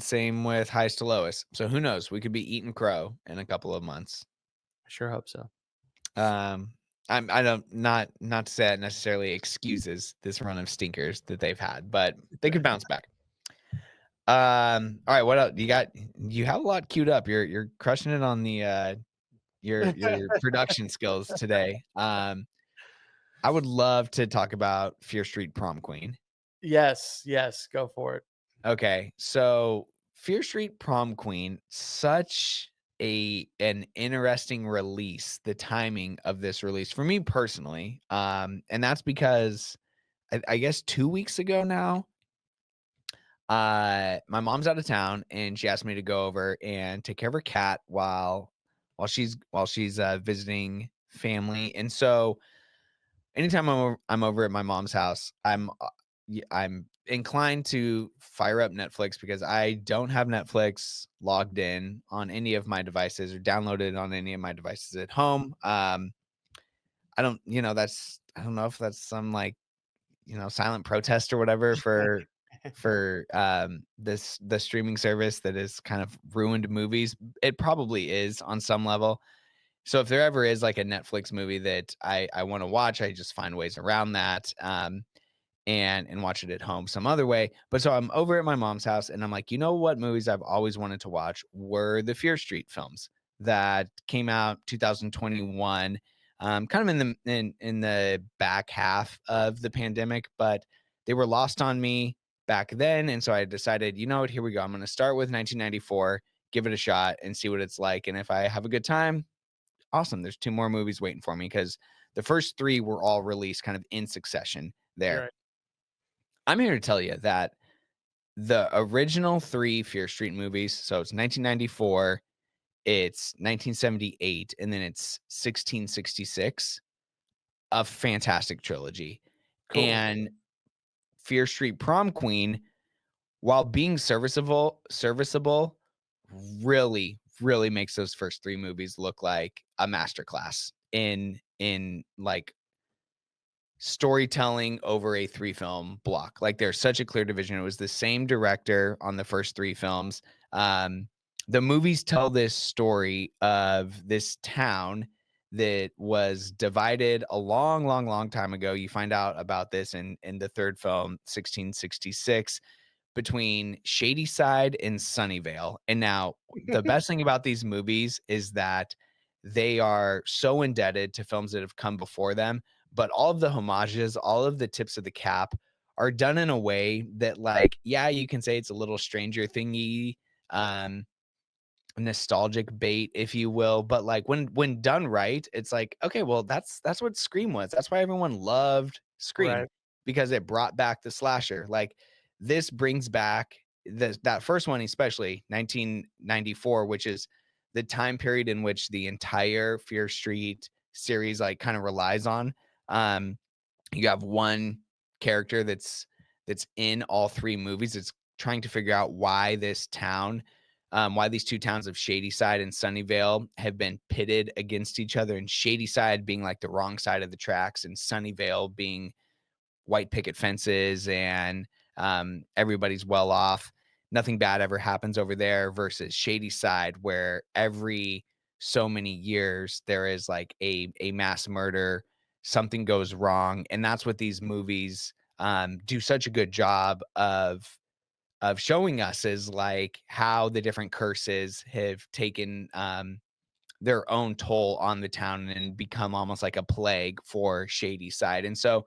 Speaker 1: same with Heist to Lois. So who knows? We could be eating crow in a couple of months.
Speaker 2: I sure hope so.
Speaker 1: Um, I don't not to say that necessarily excuses this run of stinkers that they've had, but they could bounce back. All right, what else? You have a lot queued up. You're crushing it on the your production skills today. I would love to talk about Fear Street Prom Queen.
Speaker 2: Yes, yes, go for it.
Speaker 1: Okay, so Fear Street Prom Queen, such an interesting release, the timing of this release for me personally. And that's because I guess 2 weeks ago now, my mom's out of town and she asked me to go over and take care of her cat while she's visiting family. And so anytime I'm over at my mom's house, I'm inclined to fire up Netflix because I don't have Netflix logged in on any of my devices or downloaded on any of my devices at home. I don't, I don't know if that's some like, silent protest or whatever for the streaming service that has kind of ruined movies. It probably is on some level. So if there ever is like a Netflix movie that I want to watch, I just find ways around that. And watch it at home some other way. But so I'm over at my mom's house and I'm like, you know what movies I've always wanted to watch were the Fear Street films that came out 2021, kind of in the back half of the pandemic, but they were lost on me back then. And so I decided, you know what, here we go. I'm going to start with 1994, give it a shot and see what it's like. And if I have a good time, awesome. There's two more movies waiting for me because the first three were all released kind of in succession there.
Speaker 2: Right.
Speaker 1: I'm here to tell you that the original 3 Fear Street movies, so it's 1994, it's 1978, and then it's 1666, a fantastic trilogy.
Speaker 2: Cool.
Speaker 1: And Fear Street Prom Queen, while being serviceable, really, really makes those first 3 movies look like a masterclass in, like, storytelling over a 3-film block. Like, there's such a clear division. It was the same director on the first 3 films. Um, the movies tell this story of this town that was divided a long, long, long time ago. You find out about this in the 3rd film, 1666, between Shadyside and Sunnyvale. And now the best thing about these movies is that they are so indebted to films that have come before them, but all of the homages, all of the tips of the cap are done in a way that, like, yeah, you can say it's a little Stranger Thingy, um, nostalgic bait, if you will, but like when done right, it's like, okay, well, that's what Scream was. That's why everyone loved Scream
Speaker 2: Right.
Speaker 1: because it brought back the slasher. Like this brings back that first one, especially 1994, which is the time period in which the entire Fear Street series like kind of relies on. Um, you have one character that's in all 3 movies. It's trying to figure out why this town, why these 2 towns of Shadyside and Sunnyvale have been pitted against each other, and Shadyside being like the wrong side of the tracks, and Sunnyvale being white picket fences and everybody's well off. Nothing bad ever happens over there versus Shadyside, where every so many years there is like a mass murder, something goes wrong, and that's what these movies do such a good job of showing us is like how the different curses have taken their own toll on the town and become almost like a plague for Shadyside. And so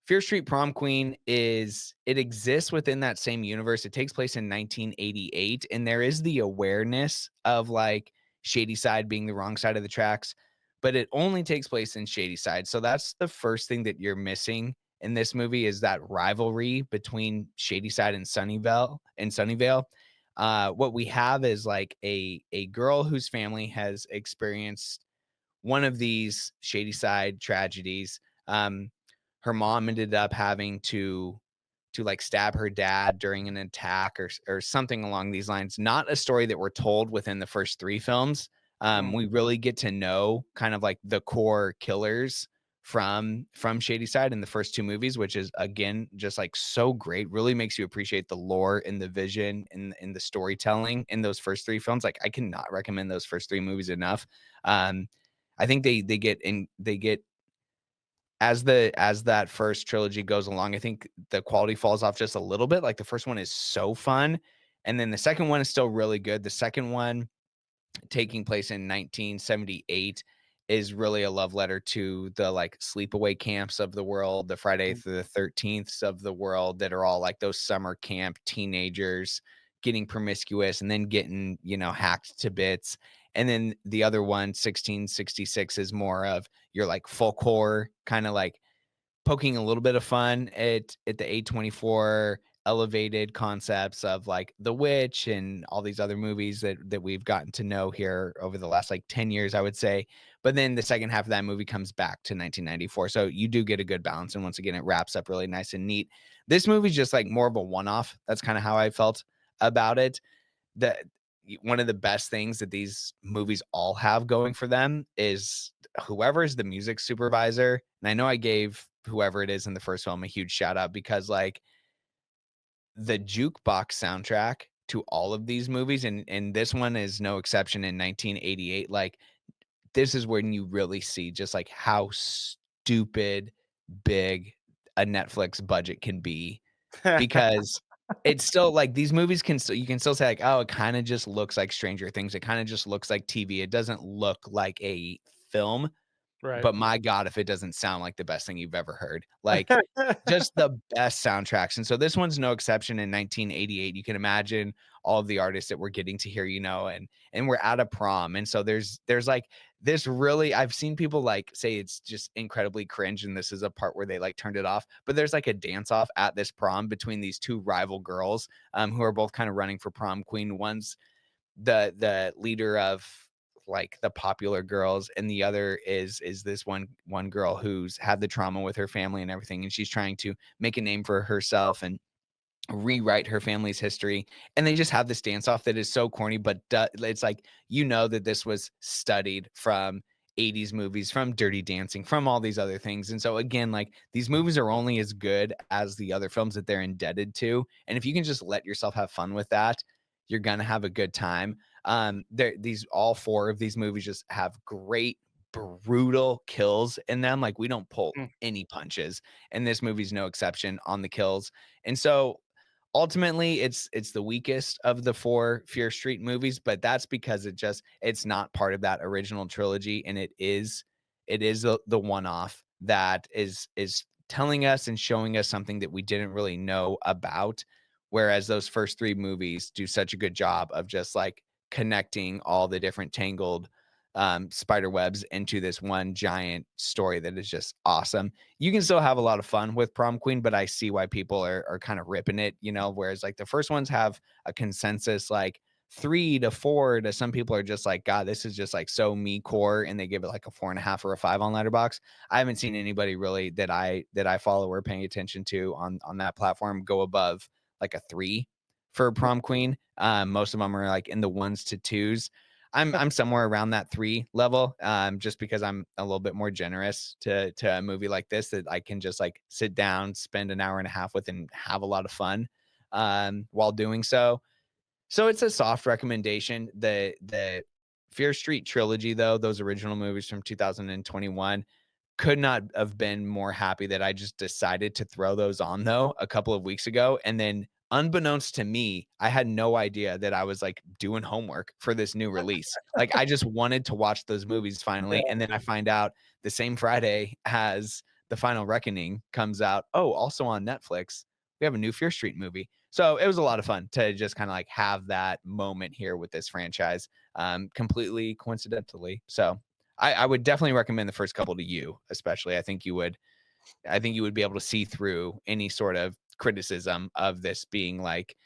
Speaker 1: Fear Street Prom Queen it exists within that same universe. It takes place in 1988, and there is the awareness of like Shadyside being the wrong side of the tracks, but it only takes place in Shadyside. So that's the first thing that you're missing in this movie is that rivalry between Shadyside and Sunnyvale. What we have is like a girl whose family has experienced one of these Shadyside tragedies. Her mom ended up having to like stab her dad during an attack or something along these lines. Not a story that we're told within the first 3 films.
Speaker 2: Mm.
Speaker 1: We really get to know kind of like the core killers from Shadyside in the first 2 movies, which is again just like so great. Really makes you appreciate the lore and the vision and the storytelling in those first 3 films. Like I cannot recommend those first 3 movies enough. Um, I think they get as that first trilogy goes along, I think the quality falls off just a little bit. Like the first one is so fun, and then the second one is still really good. The second one, taking place in 1978, is really a love letter to the like sleepaway camps of the world, the Friday
Speaker 2: Mm.
Speaker 1: through the 13th of the world that are all like those summer camp teenagers getting promiscuous and then getting, hacked to bits. And then the other one, 1666, is more of your like folk horror, kind of like poking a little bit of fun at the A24 elevated concepts of like The Witch and all these other movies that we've gotten to know here over the last like 10 years, I would say. but then the second half of that movie comes back to 1994. So you do get a good balance. And once again, it wraps up really nice and neat. This movie's just like more of a one-off. That's kind of how I felt about it. The One of the best things that these movies all have going for them is whoever is the music supervisor. And I know I gave whoever it is in the first film a huge shout out because like the jukebox soundtrack to all of these movies, and this one is no exception in 1988, like this is when you really see just like how stupid big a Netflix budget can be because it's still like these movies can still you can still say like, "Oh, it kinda just looks like Stranger Things. It kinda just looks like TV. It doesn't look like a film."
Speaker 2: Right.
Speaker 1: But my god, if it doesn't sound like the best thing you've ever heard. Like, just the best soundtracks, and so this one's no exception in 1988. You can imagine all of the artists that we're getting to hear, and we're at a prom, and so there's, like, this really I've seen people, like, say it's just incredibly cringe, and this is a part where they, like, turned it off, but there's, like, a dance-off at this prom between these 2 rival girls, who are both kinda running for prom queen. One's the leader of like the popular girls and the other is this one girl who's had the trauma with her family and everything and she's trying to make a name for herself and rewrite her family's history and they just have this dance off that is so corny but it's like that this was studied from 80s movies, from Dirty Dancing, from all these other things. And so again, like these movies are only as good as the other films that they're indebted to, and if you can just let yourself have fun with that, you're gonna have a good time. There these all four of these movies just have great brutal kills in them. Like we don't pull
Speaker 2: Mm,
Speaker 1: any punches, and this movie's no exception on the kills. And so ultimately it's the weakest of the four Fear Street movies, but that's because it's not part of that original trilogy, and it is the one-off that is telling us and showing us something that we didn't really know about. Whereas those first three movies do such a good job of just like connecting all the different tangled spider webs into this one giant story that is just awesome. You can still have a lot of fun with Prom Queen, but I see why people are kind of ripping it, whereas like the first ones have a consensus like 3 to 4 to some people are just like, God, this is just like so me core, and they give it like a 4.5 or a 5 on Letterbox. I haven't seen anybody really that I follow or paying attention to on that platform go above like a 3 for Prom Queen. Most of them are like in the 1s to 2s. I'm somewhere around that 3 level, just because I'm a little bit more generous to a movie like this that I can just like sit down, spend an hour and a half with, and have a lot of fun while doing so. So it's a soft recommendation. The Fear Street trilogy, though, those original movies from 2021, could not have been more happy that I just decided to throw those on though a couple of weeks ago. And then unbeknownst to me, I had no idea that I was like doing homework for this new release. Like I just wanted to watch those movies finally.
Speaker 2: yeah.
Speaker 1: And then I find out the same Friday as The Final Reckoning comes out. Oh, also on Netflix, we have a new Fear Street movie. So it was a lot of fun to just kind of like have that moment here with this franchise, completely coincidentally. So I would definitely recommend the first couple to you, especially. I think you would be able to see through any sort of criticism of this being like,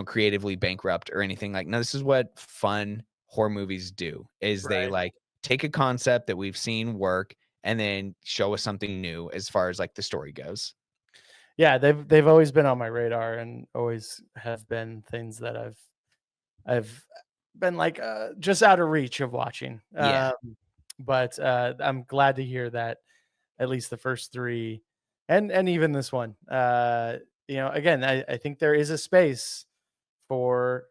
Speaker 1: creatively bankrupt or anything. Like, no, this is what fun horror movies do is they
Speaker 2: Right.
Speaker 1: like take a concept that we've seen work and then show us something new as far as like the story goes.
Speaker 2: Yeah, they've always been on my radar and always have been things that I've been like, just out of reach of watching.
Speaker 1: Yeah.
Speaker 2: But I'm glad to hear that at least the first 3 and even this one, again, I think there is a space for,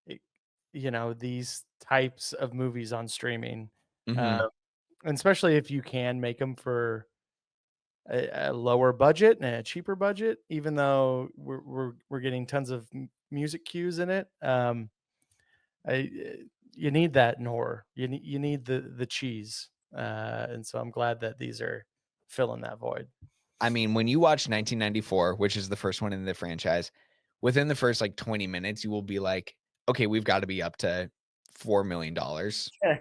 Speaker 2: y these types of movies on streaming,
Speaker 1: Hmm.
Speaker 2: uh, and especially if you can make them for a lower budget and a cheaper budget, even though we're getting tons of music cues in it. I You need that in horror. You need the cheese, and so I'm glad that these are filling that void.
Speaker 1: I mean, when you watch 1994, which is the first one in the franchise, within the first like 20 minutes, you will be like, okay, we've got to be up to $4 million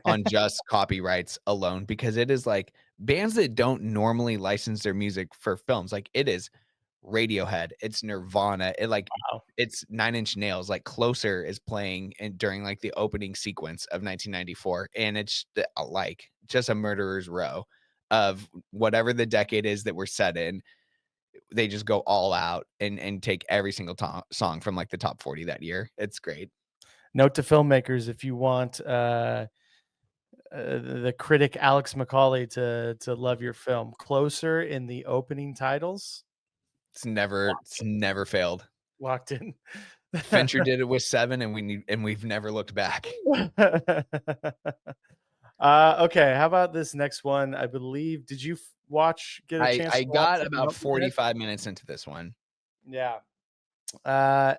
Speaker 1: on just copyrights alone because it is like bands that don't normally license their music for films. Like it is Radiohead, it's Nirvana,
Speaker 2: Wow.
Speaker 1: it's Nine Inch Nails. Like Closer is playing during like the opening sequence of 1994, and it's like just a murderer's row of whatever the decade is that we're set in. They just go all out and take every single song from like the top 40 that year. It's great.
Speaker 2: Note to filmmakers: if you want the critic Alex Macaulay to love your film, closer in the opening titles,
Speaker 1: It's never failed.
Speaker 2: locked in.
Speaker 1: Fincher did it with Seven, and we've never looked back.
Speaker 2: Okay, how about this next one? I believe, did you get a chance
Speaker 1: I
Speaker 2: to watch
Speaker 1: got about
Speaker 2: Mountainhead?
Speaker 1: 45 minutes into this one.
Speaker 2: Yeah. Uh,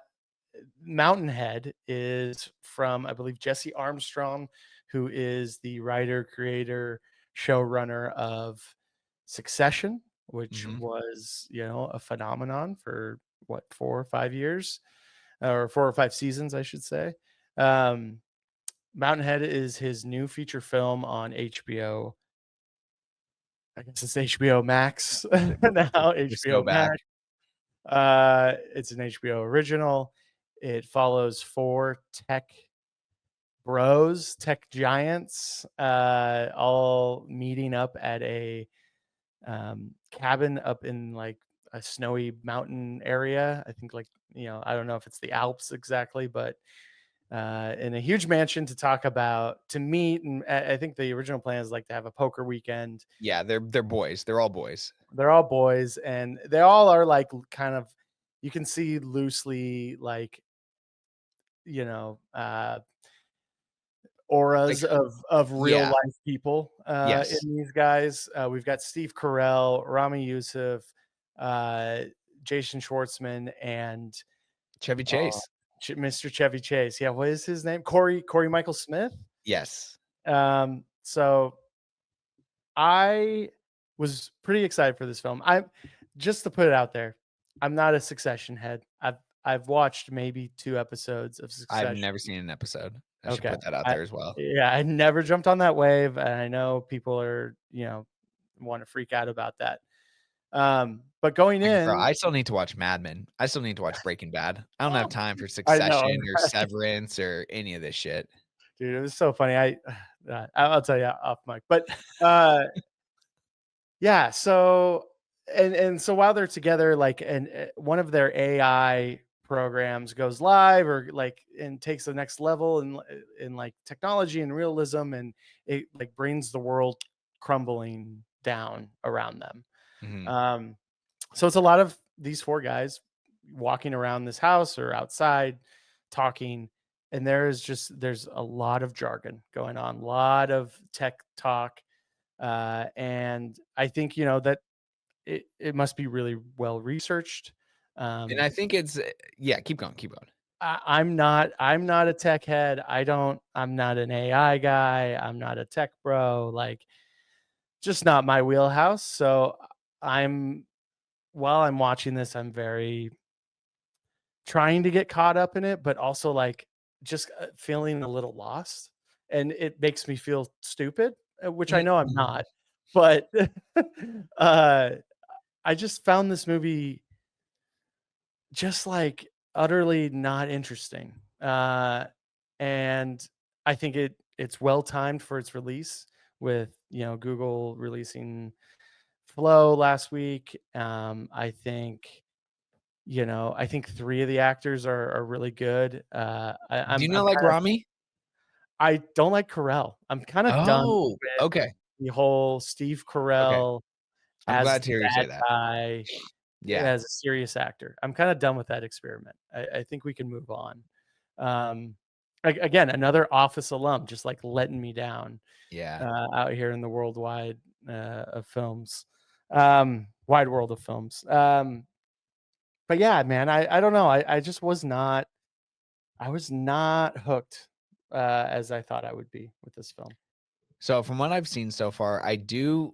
Speaker 2: Mountainhead is from, I believe, Jesse Armstrong, who is the writer, creator, showrunner of Succession, which
Speaker 1: Mhm.
Speaker 2: was, a phenomenon for what, 4 or 5 years, or 4 or 5 seasons, I should say. Um, Mountainhead is his new feature film on HBO. I guess it's HBO Max now.
Speaker 1: Just go
Speaker 2: HBO
Speaker 1: back.
Speaker 2: Max. It's an HBO original. It follows four tech giants, all meeting up at a cabin up in like a snowy mountain area. I think, like, I don't know if it's the Alps exactly, but in a huge mansion to meet. And I think the original plan is like to have a poker weekend.
Speaker 1: Yeah, they're boys. They're all boys.
Speaker 2: They're all boys, and they all are like kind of, you can see loosely, like, you know, uh,
Speaker 1: Like,
Speaker 2: auras of real
Speaker 1: yeah,
Speaker 2: life people
Speaker 1: yes.
Speaker 2: in these guys. We've got Steve Carell, Rami Youssef, uh, Jason Schwartzman, and
Speaker 1: Chevy
Speaker 2: uh,
Speaker 1: Chase.
Speaker 2: Mr. Chevy Chase. Yeah, what is his name? Corey Michael Smith.
Speaker 1: Yes.
Speaker 2: So I was pretty excited for this film. I Just to put it out there, I'm not a Succession head. I've watched maybe 2 episodes of
Speaker 1: I've
Speaker 2: Succession.
Speaker 1: never seen an episode. I should
Speaker 2: Okay.
Speaker 1: put that out
Speaker 2: I
Speaker 1: there as well.
Speaker 2: Yeah, I never jumped on that wave, and I know people are, want to freak out about that. But going
Speaker 1: Like, bro,
Speaker 2: in,
Speaker 1: I still need to watch Mad Men. I still need to watch Breaking Bad. I don't have time for
Speaker 2: I know,
Speaker 1: Succession or Severance or any of this shit.
Speaker 2: dude, it was so funny. I'll tell you off mic, but uh, yeah. So so while they're together, like, and one of their AI programs goes live, or like, and takes the next level in like technology and realism, and it like brings the world crumbling down around them.
Speaker 1: Mhm.
Speaker 2: Um, so it's a lot of these four guys walking around this house or outside talking, and there's a lot of jargon going on, a lot of tech talk, and I think, that it must be really well researched.
Speaker 1: And
Speaker 2: um
Speaker 1: I think it's yeah, keep going, keep going.
Speaker 2: I'm not a tech head. I'm not an AI guy. I'm not a tech bro, like, just not my wheelhouse. So I'm while I'm watching this, I'm very trying to get caught up in it, but also, like, just feeling a little lost, and it makes me feel stupid, which I know I'm
Speaker 1: Mhm.
Speaker 2: not. But uh, I just found this movie just, like, utterly not interesting, and I think it's well timed for its release, with, Google releasing Flow last week. I think 3 of the actors are really good.
Speaker 1: Do you
Speaker 2: I'm
Speaker 1: know, like,
Speaker 2: kinda
Speaker 1: Rami?
Speaker 2: I don't like Carell. I'm kinda done
Speaker 1: Oh,
Speaker 2: with
Speaker 1: okay,
Speaker 2: the whole Steve
Speaker 1: okay.
Speaker 2: Carell
Speaker 1: I'm
Speaker 2: as
Speaker 1: glad
Speaker 2: the
Speaker 1: to hear you say
Speaker 2: bad
Speaker 1: that.
Speaker 2: guy,
Speaker 1: Yeah,
Speaker 2: as a serious actor. I'm kinda done with that experiment. I think we can move on. Um, Again, another Office alum, just, like, letting me down,
Speaker 1: yeah.
Speaker 2: out here in the worldwide, of films, wide world of films. But yeah, man, I don't know. I just was not hooked, as I thought I would be with this film.
Speaker 1: So from what I've seen so far, I do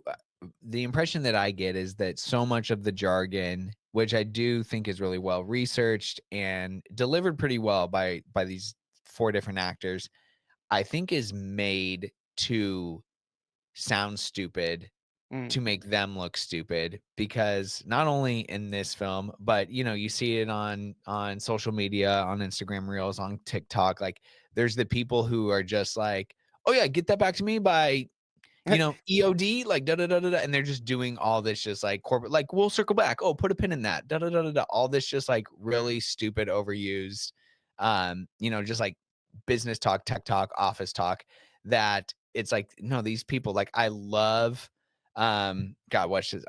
Speaker 1: the impression that I get is that so much of the jargon, which I do think is really well researched and delivered pretty well by these four different actors, I think is made to sound stupid
Speaker 2: Mm,
Speaker 1: to make them look stupid because not only in this film, but you see it on social media, on Instagram Reels, on TikTok, like there's the people who are just like, "Oh yeah, get that back to me by EOD, like da da da da, and they're just doing all this, just like corporate, like we'll circle back. Oh, put a pin in that. Da da da da da. All this just like really stupid, overused, just like business talk, tech talk, office talk. That it's like, no, these people, like I love, God,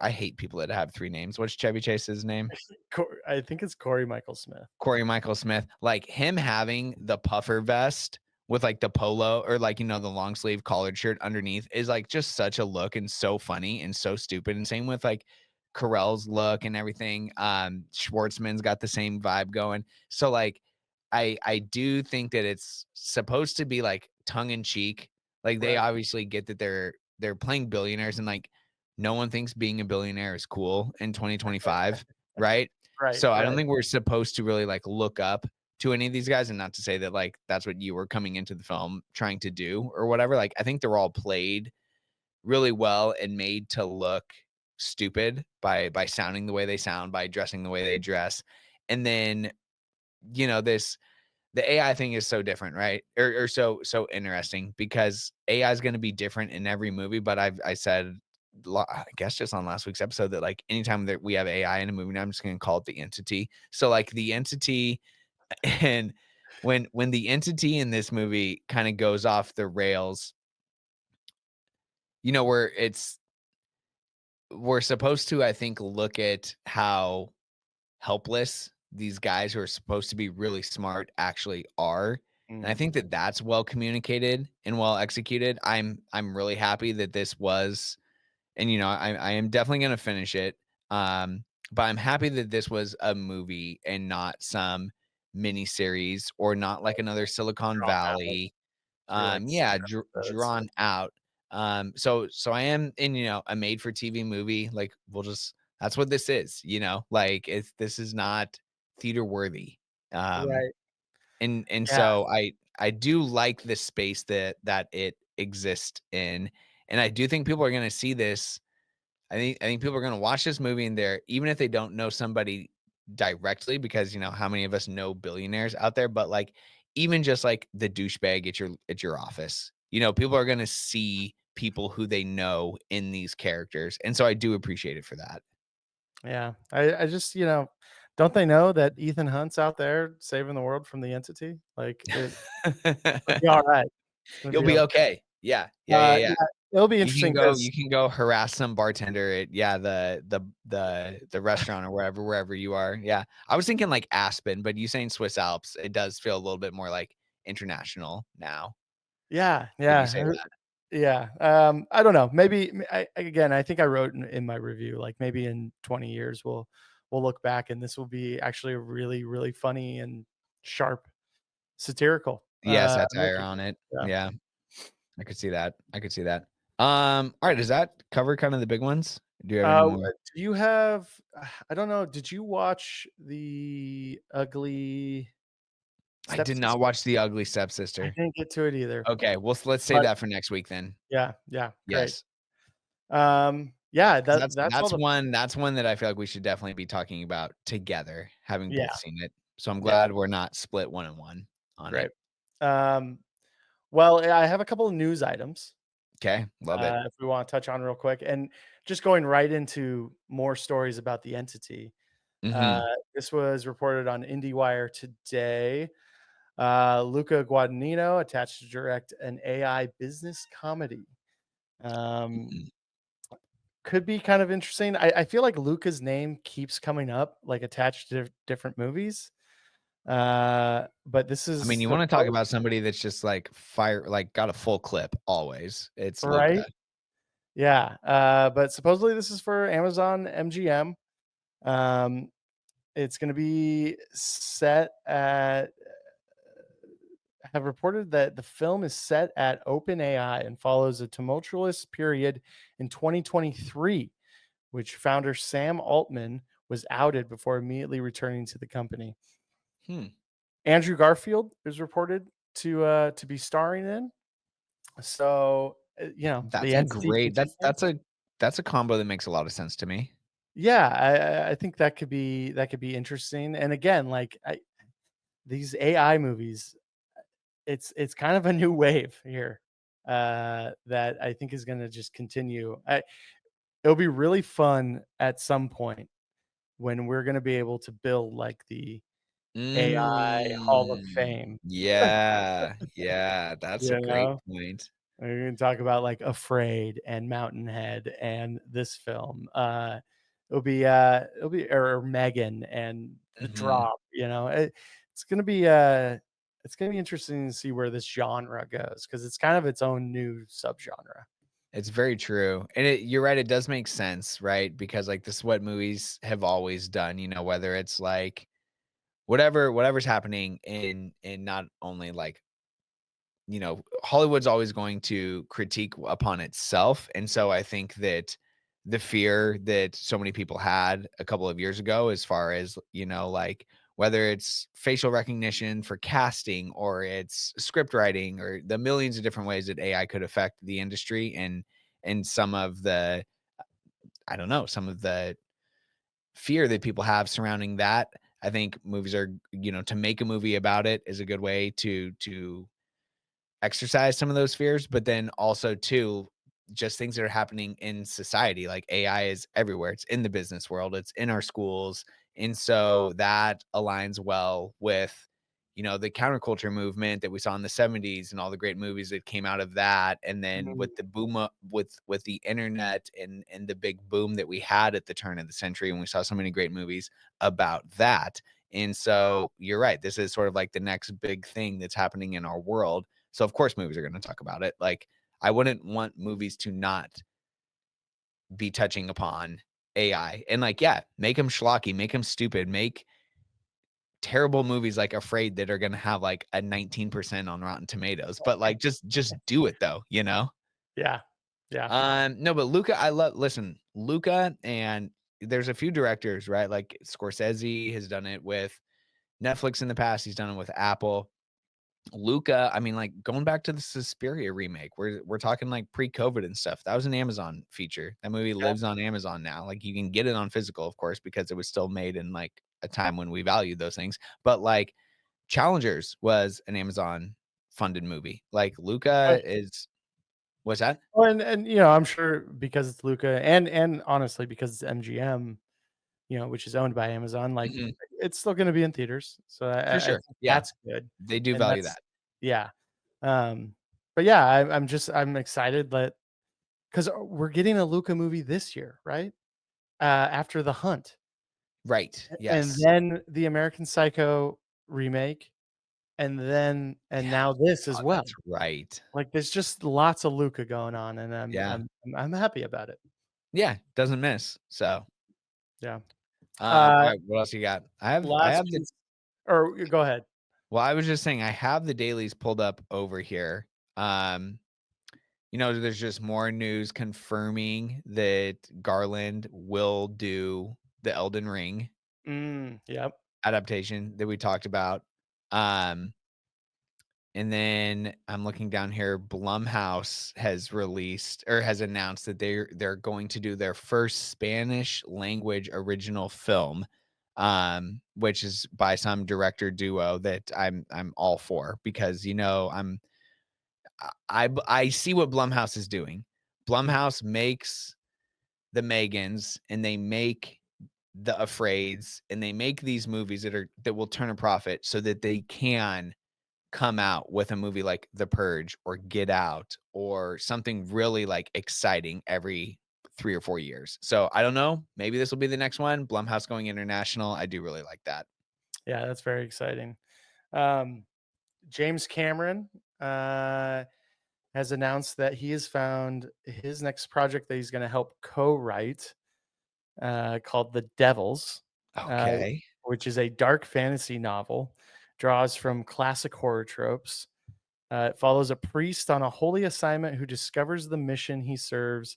Speaker 1: I hate people that have three names. What's Chevy Chase's name?
Speaker 2: I think it's Corey Michael Smith.
Speaker 1: Corey Michael Smith, like him having the puffer vest with like the polo or like, the long sleeve collared shirt underneath is like just such a look and so funny and so stupid. And same with like Carell's look and everything. Schwartzman's got the same vibe going. So like I do think that it's supposed to be like tongue in cheek. Like they
Speaker 2: Right.
Speaker 1: obviously get that they're playing billionaires and like no one thinks being a billionaire is cool in 2025, right?
Speaker 2: Right,
Speaker 1: So I don't
Speaker 2: right.
Speaker 1: think we're supposed to really like look up to any of these guys, and not to say that like that's what you were coming into the film trying to do or whatever. Like I think they're all played really well and made to look stupid by sounding the way they sound, by dressing the way they dress. And then, this the AI thing is so different, right? Or so interesting because AI is going to be different in every movie. But I said, I guess just on last week's episode that like anytime that we have AI in a movie, now I'm just going to call it the entity. So like the entity, and when the entity in this movie kind of goes off the rails, where we're supposed to, I think, look at how helpless these guys who are supposed to be really smart actually are. And I
Speaker 2: Mhm.
Speaker 1: think that that's well communicated and well executed. I'm really happy that this was, and I am definitely going to finish it. But I'm happy that this was a movie and not some mini series or not like another Silicon
Speaker 2: Drawn out
Speaker 1: Valley.
Speaker 2: through, like, 6
Speaker 1: Yeah,
Speaker 2: episodes.
Speaker 1: drawn out. So I am in, a made for TV movie. Like that's what this is, like this is not theater worthy. Um,
Speaker 2: Right.
Speaker 1: and
Speaker 2: Yeah.
Speaker 1: so I do like the space that it exists in. And I do think people are gonna see this. I think people are gonna watch this movie and they're, even if they don't know somebody directly, because how many of us know billionaires out there, but like even just like the douchebag at your office, people are gonna see people who they know in these characters. And so I do appreciate it for that.
Speaker 2: Yeah. I just, don't they know that Ethan Hunt's out there saving the world from the entity? Like, it'll be alright. It's gonna
Speaker 1: You'll
Speaker 2: be
Speaker 1: be
Speaker 2: okay.
Speaker 1: okay. Yeah. Yeah, yeah, yeah.
Speaker 2: Yeah, it'll be
Speaker 1: You can
Speaker 2: interesting
Speaker 1: go
Speaker 2: because
Speaker 1: you can go harass some bartender at, yeah, the restaurant or wherever you are. Yeah. I was thinking like Aspen, but you saying Swiss Alps, it does feel a little bit more like international now
Speaker 2: yeah,
Speaker 1: when you say
Speaker 2: yeah,
Speaker 1: that.
Speaker 2: yeah, I don't know, maybe again, I think I wrote in my review, like, maybe in 20 years, we'll look back and this will be actually a really, really funny and sharp satirical,
Speaker 1: Yeah, satire
Speaker 2: movie.
Speaker 1: on it.
Speaker 2: Yeah.
Speaker 1: Yeah. I could see that. I could see that. All right, does that cover kind of the big ones? Do you have any more?
Speaker 2: Do you have I don't know, did you watch The Ugly
Speaker 1: I did
Speaker 2: Stepsister?
Speaker 1: not watch The Ugly
Speaker 2: I
Speaker 1: Stepsister.
Speaker 2: didn't get to it either,
Speaker 1: Okay, well, let's save
Speaker 2: but
Speaker 1: that for next week then.
Speaker 2: yeah, yeah, great.
Speaker 1: Yes.
Speaker 2: Yeah,
Speaker 1: 'Cause
Speaker 2: that
Speaker 1: that's
Speaker 2: that's all
Speaker 1: that's
Speaker 2: the
Speaker 1: one that's one that I feel like we should definitely be talking about together, having both
Speaker 2: yeah,
Speaker 1: seen it. So I'm
Speaker 2: yeah,
Speaker 1: glad we're not split 1 and 1 on
Speaker 2: great.
Speaker 1: it.
Speaker 2: Um, well, yeah, I have a couple of news items,
Speaker 1: Okay, love it.
Speaker 2: if we wanna touch on real quick, and just going right into more stories about the entity. Uh,
Speaker 1: Mhm.
Speaker 2: this was reported on IndieWire today. Luca Guadagnino attached to direct an AI business comedy. Um,
Speaker 1: Mhm.
Speaker 2: could be kind of interesting. I feel like Luca's name keeps coming up, like, attached to different movies. But this
Speaker 1: I mean,
Speaker 2: is
Speaker 1: you wanna talk
Speaker 2: supposed
Speaker 1: about somebody that's just, like, got a full clip always. It's Luca.
Speaker 2: right? Yeah, but supposedly this is for Amazon MGM. Um, it's gonna be set at have reported that the film is set at OpenAI and follows a tumultuous period in 2023, which founder Sam Altman was outed before immediately returning to the company.
Speaker 1: Hmm.
Speaker 2: Andrew Garfield is reported to be starring in. So,
Speaker 1: That's
Speaker 2: the
Speaker 1: a
Speaker 2: entity
Speaker 1: great
Speaker 2: continues.
Speaker 1: that's a combo that makes a lot of sense to me.
Speaker 2: Yeah, I think that could be interesting. And again, like these AI movies, it's kind of a new wave here. that I think is going to just continue. It'll be really fun at some point when we're going to be able to build like the AI Hall of Fame.
Speaker 1: Yeah, yeah, that's a
Speaker 2: You
Speaker 1: great
Speaker 2: know,
Speaker 1: point.
Speaker 2: we're going to talk about like Afraid and Mountainhead and this film. It'll be or Megan and The
Speaker 1: Mhm.
Speaker 2: Drop. It's gonna be it's gonna be interesting to see where this genre goes because it's kind of its own new subgenre.
Speaker 1: It's very true, and you're right, it does make sense, right? Because, like, this is what movies have always done, whether it's, like, whatever's happening in not only, like, Hollywood's always going to critique upon itself. And so I think that the fear that so many people had a couple of years ago, as far as, like whether it's facial recognition for casting or it's script writing or the millions of different ways that AI could affect the industry and some of the, I don't know, some of the fear that people have surrounding that. I think movies are, to make a movie about it is a good way to exercise some of those fears, but then also too, just things that are happening in society. Like AI is everywhere. It's in the business world, it's in our schools. And so that aligns well with, the counterculture movement that we saw in the 70s and all the great movies that came out of that. And then
Speaker 2: Mhm.
Speaker 1: with the boom with the internet and the big boom that we had at the turn of the century, and we saw so many great movies about that. And so you're right. This is sort of like the next big thing that's happening in our world, so of course movies are gonna talk about it. Like, I wouldn't want movies to not be touching upon AI. And like, yeah, make them schlocky, make them stupid, make terrible movies like Afraid that are gonna have like a 19% on Rotten Tomatoes. But like just do it though, you know?
Speaker 2: Yeah, yeah.
Speaker 1: No, but Luca, I love listen, Luca and there's a few directors, right? Like Scorsese has done it with Netflix in the past, he's done it with Apple. Luca, I mean, like, going back to the Suspiria remake, we're talking, like, pre-COVID and stuff. That was an Amazon feature. That movie
Speaker 2: Yeah.
Speaker 1: lives on Amazon now. Like, you can get it on physical, of course, because it was still made in, like, a time when we valued those things. But, like, Challengers was an Amazon-funded movie. Like, Luca is what's that?
Speaker 2: Well, and I'm sure because it's Luca and honestly because it's MGM, which is owned by Amazon, like
Speaker 1: Mhm.
Speaker 2: it's still going to be in theaters. So
Speaker 1: For
Speaker 2: I
Speaker 1: sure.
Speaker 2: think
Speaker 1: Yeah.
Speaker 2: that's good,
Speaker 1: They do
Speaker 2: and
Speaker 1: value
Speaker 2: that's
Speaker 1: that.
Speaker 2: yeah. Um, but yeah, I'm excited that because we're getting a Luca movie this year, right? After The Hunt,
Speaker 1: Right.
Speaker 2: and
Speaker 1: Yes.
Speaker 2: then the American Psycho remake, and
Speaker 1: Yeah.
Speaker 2: now this
Speaker 1: Oh,
Speaker 2: as well.
Speaker 1: that's right.
Speaker 2: Like there's just lots of Luca going on, and
Speaker 1: Yeah.
Speaker 2: I'm happy about it.
Speaker 1: Yeah. Doesn't miss. So,
Speaker 2: Yeah.
Speaker 1: all
Speaker 2: Uh,
Speaker 1: right, what else you got? I
Speaker 2: last
Speaker 1: have the
Speaker 2: piece, or go ahead.
Speaker 1: Well, I was just saying I have the dailies pulled up over here. Um, there's just more news confirming that Garland will do the Elden Ring
Speaker 2: Yep.
Speaker 1: adaptation that we talked about. Um, and then I'm looking down here. Blumhouse has released or has announced that they're going to do their first Spanish language original film, which is by some director duo that I'm all for because I see what Blumhouse is doing.
Speaker 2: Mhm.
Speaker 1: Blumhouse makes the Megans and they make the Afraids and they make these movies that will turn a profit so that they can come out with a movie like The Purge or Get Out or something really like exciting every 3 or 4 years. So I don't know, maybe this will be the next one. Blumhouse going international. I do really like that.
Speaker 2: Yeah, that's very exciting. Um, James Cameron has announced that he has found his next project that he's going to help co-write, called The Devils, uh,
Speaker 1: Okay.
Speaker 2: which is a dark fantasy novel, draws from classic horror tropes. It follows a priest on a holy assignment who discovers the mission he serves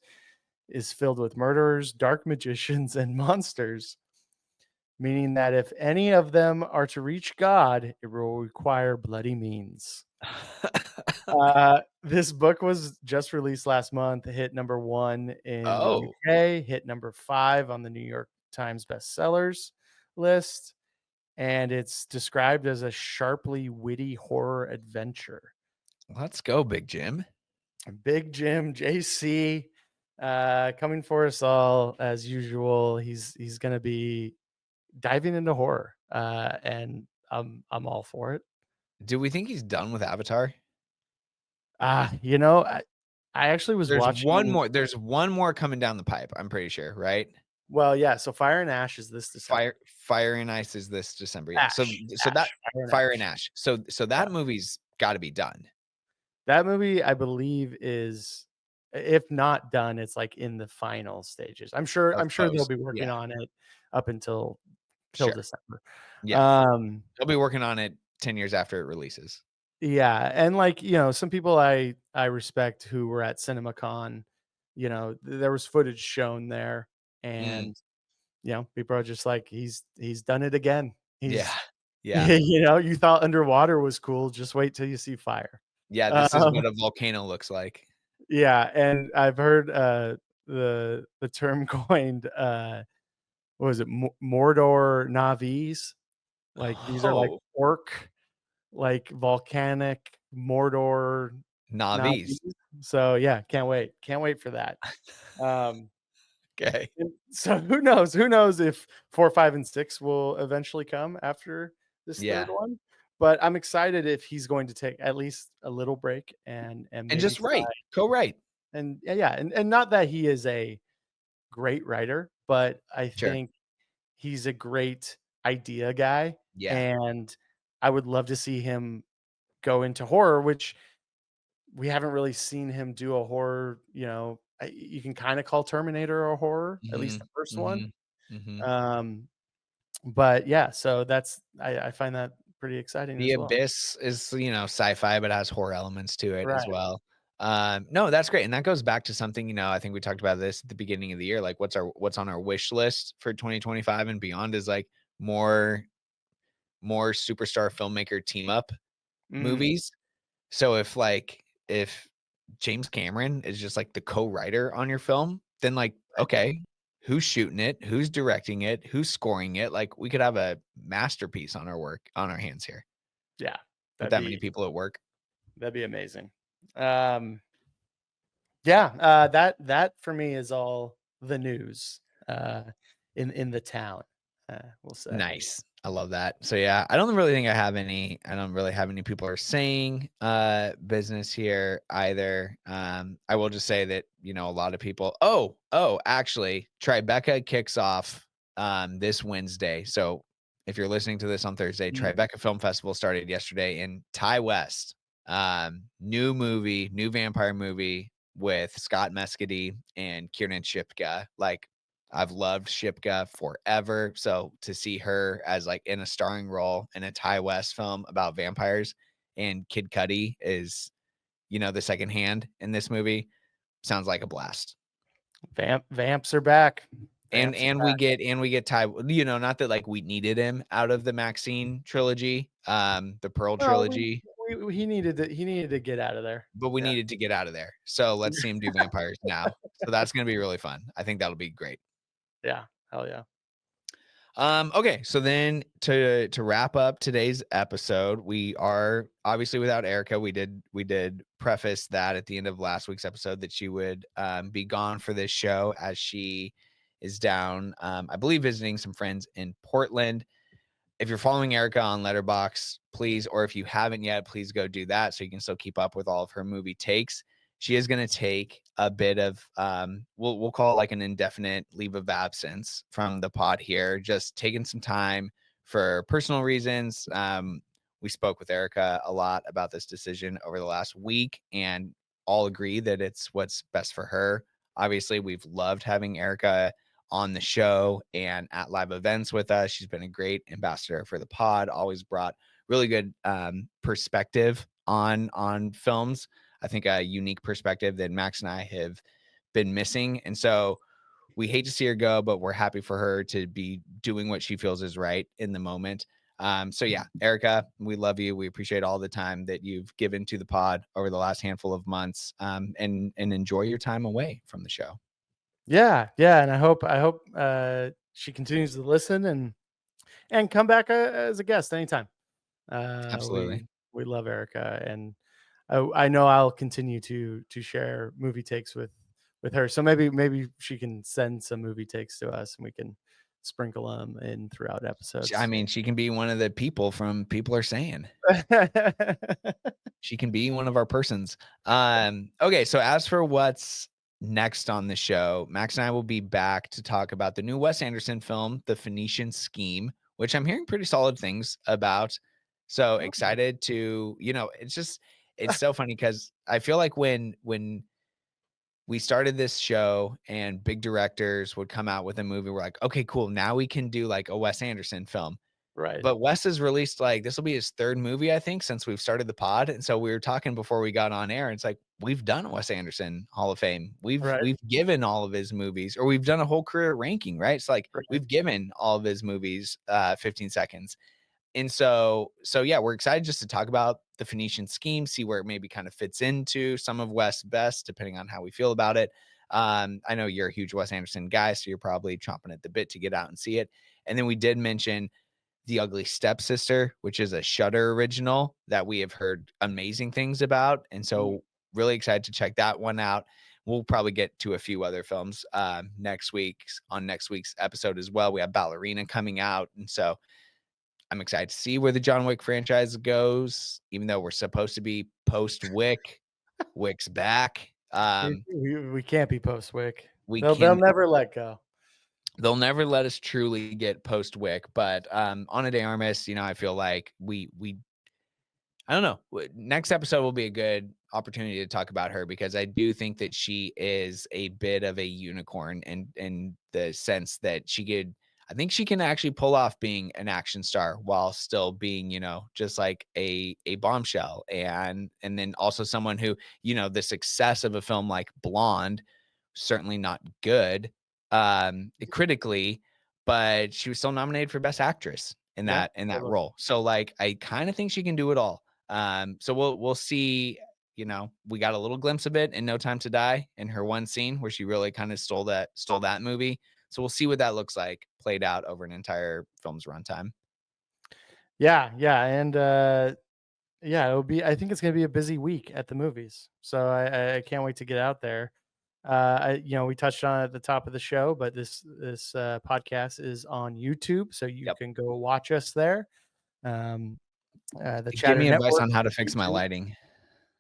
Speaker 2: is filled with murderers, dark magicians, and monsters, meaning that if any of them are to reach God, it will require bloody means. This book was just released last month. It hit number one in the
Speaker 1: Oh,
Speaker 2: UK, hit number five on the New York Times bestsellers list, and it's described as a sharply witty horror adventure.
Speaker 1: let's go, Big Jim.
Speaker 2: Big Jim, JC, coming for us all as usual. He's gonna be diving into horror, and I'm all for it.
Speaker 1: Do we think he's done with Avatar?
Speaker 2: You know, I actually was watching.
Speaker 1: There's one more coming down the pipe, I'm pretty sure, right?
Speaker 2: Well, yeah. So Fire and Ash is this December.
Speaker 1: Fire and Ice is this December, yeah. So that
Speaker 2: Fire and
Speaker 1: Fire and
Speaker 2: Ash.
Speaker 1: Ash. So
Speaker 2: Yeah.
Speaker 1: that movie's gotta be done.
Speaker 2: That movie, I believe, is if not done, it's like in the final stages.
Speaker 1: Of
Speaker 2: I'm sure they'll
Speaker 1: post.
Speaker 2: be working
Speaker 1: Yeah,
Speaker 2: on it up until till
Speaker 1: sure.
Speaker 2: December.
Speaker 1: Yeah.
Speaker 2: Um,
Speaker 1: They'll be working on it 10 years after it releases.
Speaker 2: yeah, and like, some people I respect who were at CinemaCon, there was footage shown there,
Speaker 1: Mm,
Speaker 2: and people are just like, he's done it again.
Speaker 1: yeah.
Speaker 2: He's
Speaker 1: Yeah.
Speaker 2: you thought underwater was cool, just wait till you see fire.
Speaker 1: Yeah, this is
Speaker 2: Um
Speaker 1: what a volcano looks like.
Speaker 2: Yeah, and I've heard, the term coined, what was it? Mordor Navis? Like, these are, like,
Speaker 1: Oh,
Speaker 2: orc, like, volcanic Mordor
Speaker 1: Navi's.
Speaker 2: Navis. So, yeah, can't wait. Can't wait for that. Um,
Speaker 1: Okay.
Speaker 2: and so who knows? Who knows if 4, 5, and 6 will eventually come after this 3rd
Speaker 1: Yeah.
Speaker 2: one? But I'm excited if he's going to take at least a little break and
Speaker 1: And
Speaker 2: maybe
Speaker 1: just
Speaker 2: try.
Speaker 1: write. Co-write.
Speaker 2: And yeah, and not that he is a great writer, but I
Speaker 1: Sure.
Speaker 2: think he's a great idea guy,
Speaker 1: Yeah.
Speaker 2: and I would love to see him go into horror, which we haven't really seen him do a horror, you can kinda call Terminator a horror, at least the
Speaker 1: Mhm.
Speaker 2: 1st one.
Speaker 1: Mhm. Mhm.
Speaker 2: Um, but yeah, so I find that pretty exciting
Speaker 1: The
Speaker 2: as well.
Speaker 1: Abyss is, sci-fi, but has horror elements to it as
Speaker 2: Right.
Speaker 1: well. No, that's great, and that goes back to something, I think we talked about this at the beginning of the year, like, what's on our wish list for 2025 and beyond is, like, more more superstar filmmaker team up
Speaker 2: Mhm.
Speaker 1: movies. So if James Cameron is just, like, the co-writer on your film, then, like,
Speaker 2: Right.
Speaker 1: okay, who's shooting it? Who's directing it? Who's scoring it? Like, we could have a masterpiece on our hands here
Speaker 2: Yeah.
Speaker 1: with
Speaker 2: That'd
Speaker 1: that many
Speaker 2: be
Speaker 1: people at work.
Speaker 2: that'd be amazing. Um Yeah, that for me is all the news, uh, in the town, we'll say.
Speaker 1: Nice. I love that. So yeah, I don't really have any people are saying business here either. I will just say that, a lot of people actually Tribeca kicks off this Wednesday. So if you're listening to this on Thursday,
Speaker 2: Mm,
Speaker 1: Tribeca Film Festival started yesterday in Ty West. New vampire movie with Scott Mescudi and Kiernan Shipka. Like I've loved Shipka forever. So to see her as like in a starring role in a Ty West film about vampires and Kid Cudi is, the second hand in this movie sounds like a blast.
Speaker 2: vamps are back.
Speaker 1: And
Speaker 2: Vamps are
Speaker 1: and we
Speaker 2: back.
Speaker 1: get and we get Ty, not that like we needed him out of the Maxine trilogy, the Pearl
Speaker 2: Well,
Speaker 1: trilogy,
Speaker 2: he needed to get out of there.
Speaker 1: but we
Speaker 2: Yeah.
Speaker 1: needed to get out of there. So let's see him do vampires now. So that's gonna be really fun. I think that'll be great.
Speaker 2: Yeah. Hell yeah.
Speaker 1: Okay, so then to wrap up today's episode, we are obviously without Erica. We did preface that at the end of last week's episode that she would be gone for this show as she is down, I believe, visiting some friends in Portland. If you're following Erica on Letterbox, please, or if you haven't yet, please go do that so you can still keep up with all of her movie takes. She is going to take a bit of we'll call it like an indefinite leave of absence from the pod here, just taking some time for personal reasons. We spoke with Erica a lot about this decision over the last week and all agree that it's what's best for her. Obviously, we've loved having Erica on the show and at live events with us. She's been a great ambassador for the pod, always brought really good perspective on films. I think a unique perspective that Max and I have been missing. And so we hate to see her go, but we're happy for her to be doing what she feels is right in the moment. So yeah, Erica, we love you. We appreciate all the time that you've given to the pod over the last handful of months. And enjoy your time away from the show.
Speaker 2: Yeah, yeah, and I hope, she continues to listen and come back, as a guest anytime.
Speaker 1: Absolutely.
Speaker 2: We love Erica, and I know I'll continue to share movie takes with her. So maybe she can send some movie takes to us, and we can sprinkle them in throughout
Speaker 1: I
Speaker 2: episodes.
Speaker 1: mean, she can be one of the people from People Are Saying. She can be one of our persons. Okay, so as for what's next on the show, Max and I will be back to talk about the new Wes Anderson film, The Phoenician Scheme, which I'm hearing pretty solid things about. So
Speaker 2: Oh,
Speaker 1: excited to, it's so funny because I feel like when we started this show and big directors would come out with a movie, we're like, okay, cool. Now we can do like a Wes Anderson film.
Speaker 2: right,
Speaker 1: But Wes has released, like, this will be his 3rd movie, I think, since we've started the pod, and so we were talking before we got on air, and it's like, we've done a Wes Anderson Hall of Fame. We've
Speaker 2: right,
Speaker 1: we've given all of his movies, or we've done a whole career ranking, right? It's like,
Speaker 2: right.
Speaker 1: we've given all of his movies, 15 seconds. And so yeah, we're excited just to talk about the Phoenician Scheme, see where it maybe kind of fits into some of Wes' best, depending on how we feel about it. I know you're a huge Wes Anderson guy, so you're probably chomping at the bit to get out and see it. And then we did mention the Ugly Stepsister, which is a Shudder original that we have heard amazing things about, and
Speaker 2: Mm,
Speaker 1: so really excited to check that one out. We'll probably get to a few other films next week's episode as well. We have Ballerina coming out, and so I'm excited to see where the John Wick franchise goes. Even though we're supposed to be post Wick, Wick's back.
Speaker 2: We can't be post Wick.
Speaker 1: We
Speaker 2: They'll
Speaker 1: can
Speaker 2: never let go.
Speaker 1: They'll never let us truly get post Wick, but Ana de Armas, I feel like we I don't know. Next episode will be a good opportunity to talk about her because I do think that she is a bit of a unicorn in the sense that I think she can actually pull off being an action star while still being, just like a bombshell and then also someone who, the success of a film like Blonde, certainly not good critically, but she was still nominated for Best Actress in
Speaker 2: Yeah,
Speaker 1: that
Speaker 2: totally.
Speaker 1: role. So like I kind of think she can do it all. So we'll see. We got a little glimpse of it in No Time to Die in her one scene where she really kind of stole that movie. So we'll see what that looks like played out over an entire film's runtime.
Speaker 2: Yeah, yeah, and yeah, it'll be. I think it's gonna be a busy week at the movies, so I can't wait to get out there. We touched on it at the top of the show, but this podcast is on YouTube, so you
Speaker 1: Yep.
Speaker 2: can go watch us there. Um, the
Speaker 1: Give
Speaker 2: Chatter
Speaker 1: me advice
Speaker 2: Network
Speaker 1: on how to
Speaker 2: on
Speaker 1: fix my
Speaker 2: YouTube.
Speaker 1: lighting,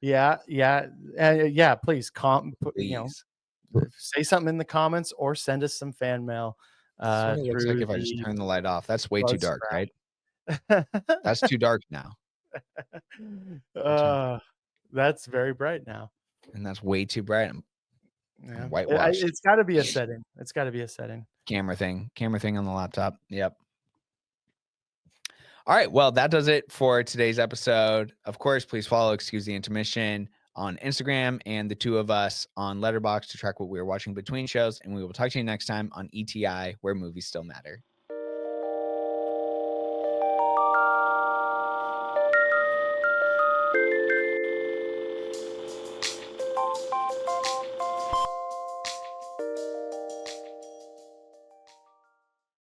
Speaker 2: Yeah, yeah, yeah. Please,
Speaker 1: please.
Speaker 2: say something in the comments or send us some fan mail
Speaker 1: This is what it looks like
Speaker 2: through
Speaker 1: if I just
Speaker 2: the
Speaker 1: turn the light off. That's way too dark,
Speaker 2: Buzzsprout.
Speaker 1: right? That's too dark now. I'll turn,
Speaker 2: uh, that's very bright now.
Speaker 1: and that's way too bright. I'm
Speaker 2: Yeah,
Speaker 1: whitewashed.
Speaker 2: it's got to be a setting. It's got to be a setting.
Speaker 1: Camera thing on the laptop. Yep. All right. Well, that does it for today's episode. Of course, please follow Excuse the Intermission on Instagram and the two of us on Letterboxd to track what we are watching between shows. And we will talk to you next time on ETI, where movies still matter.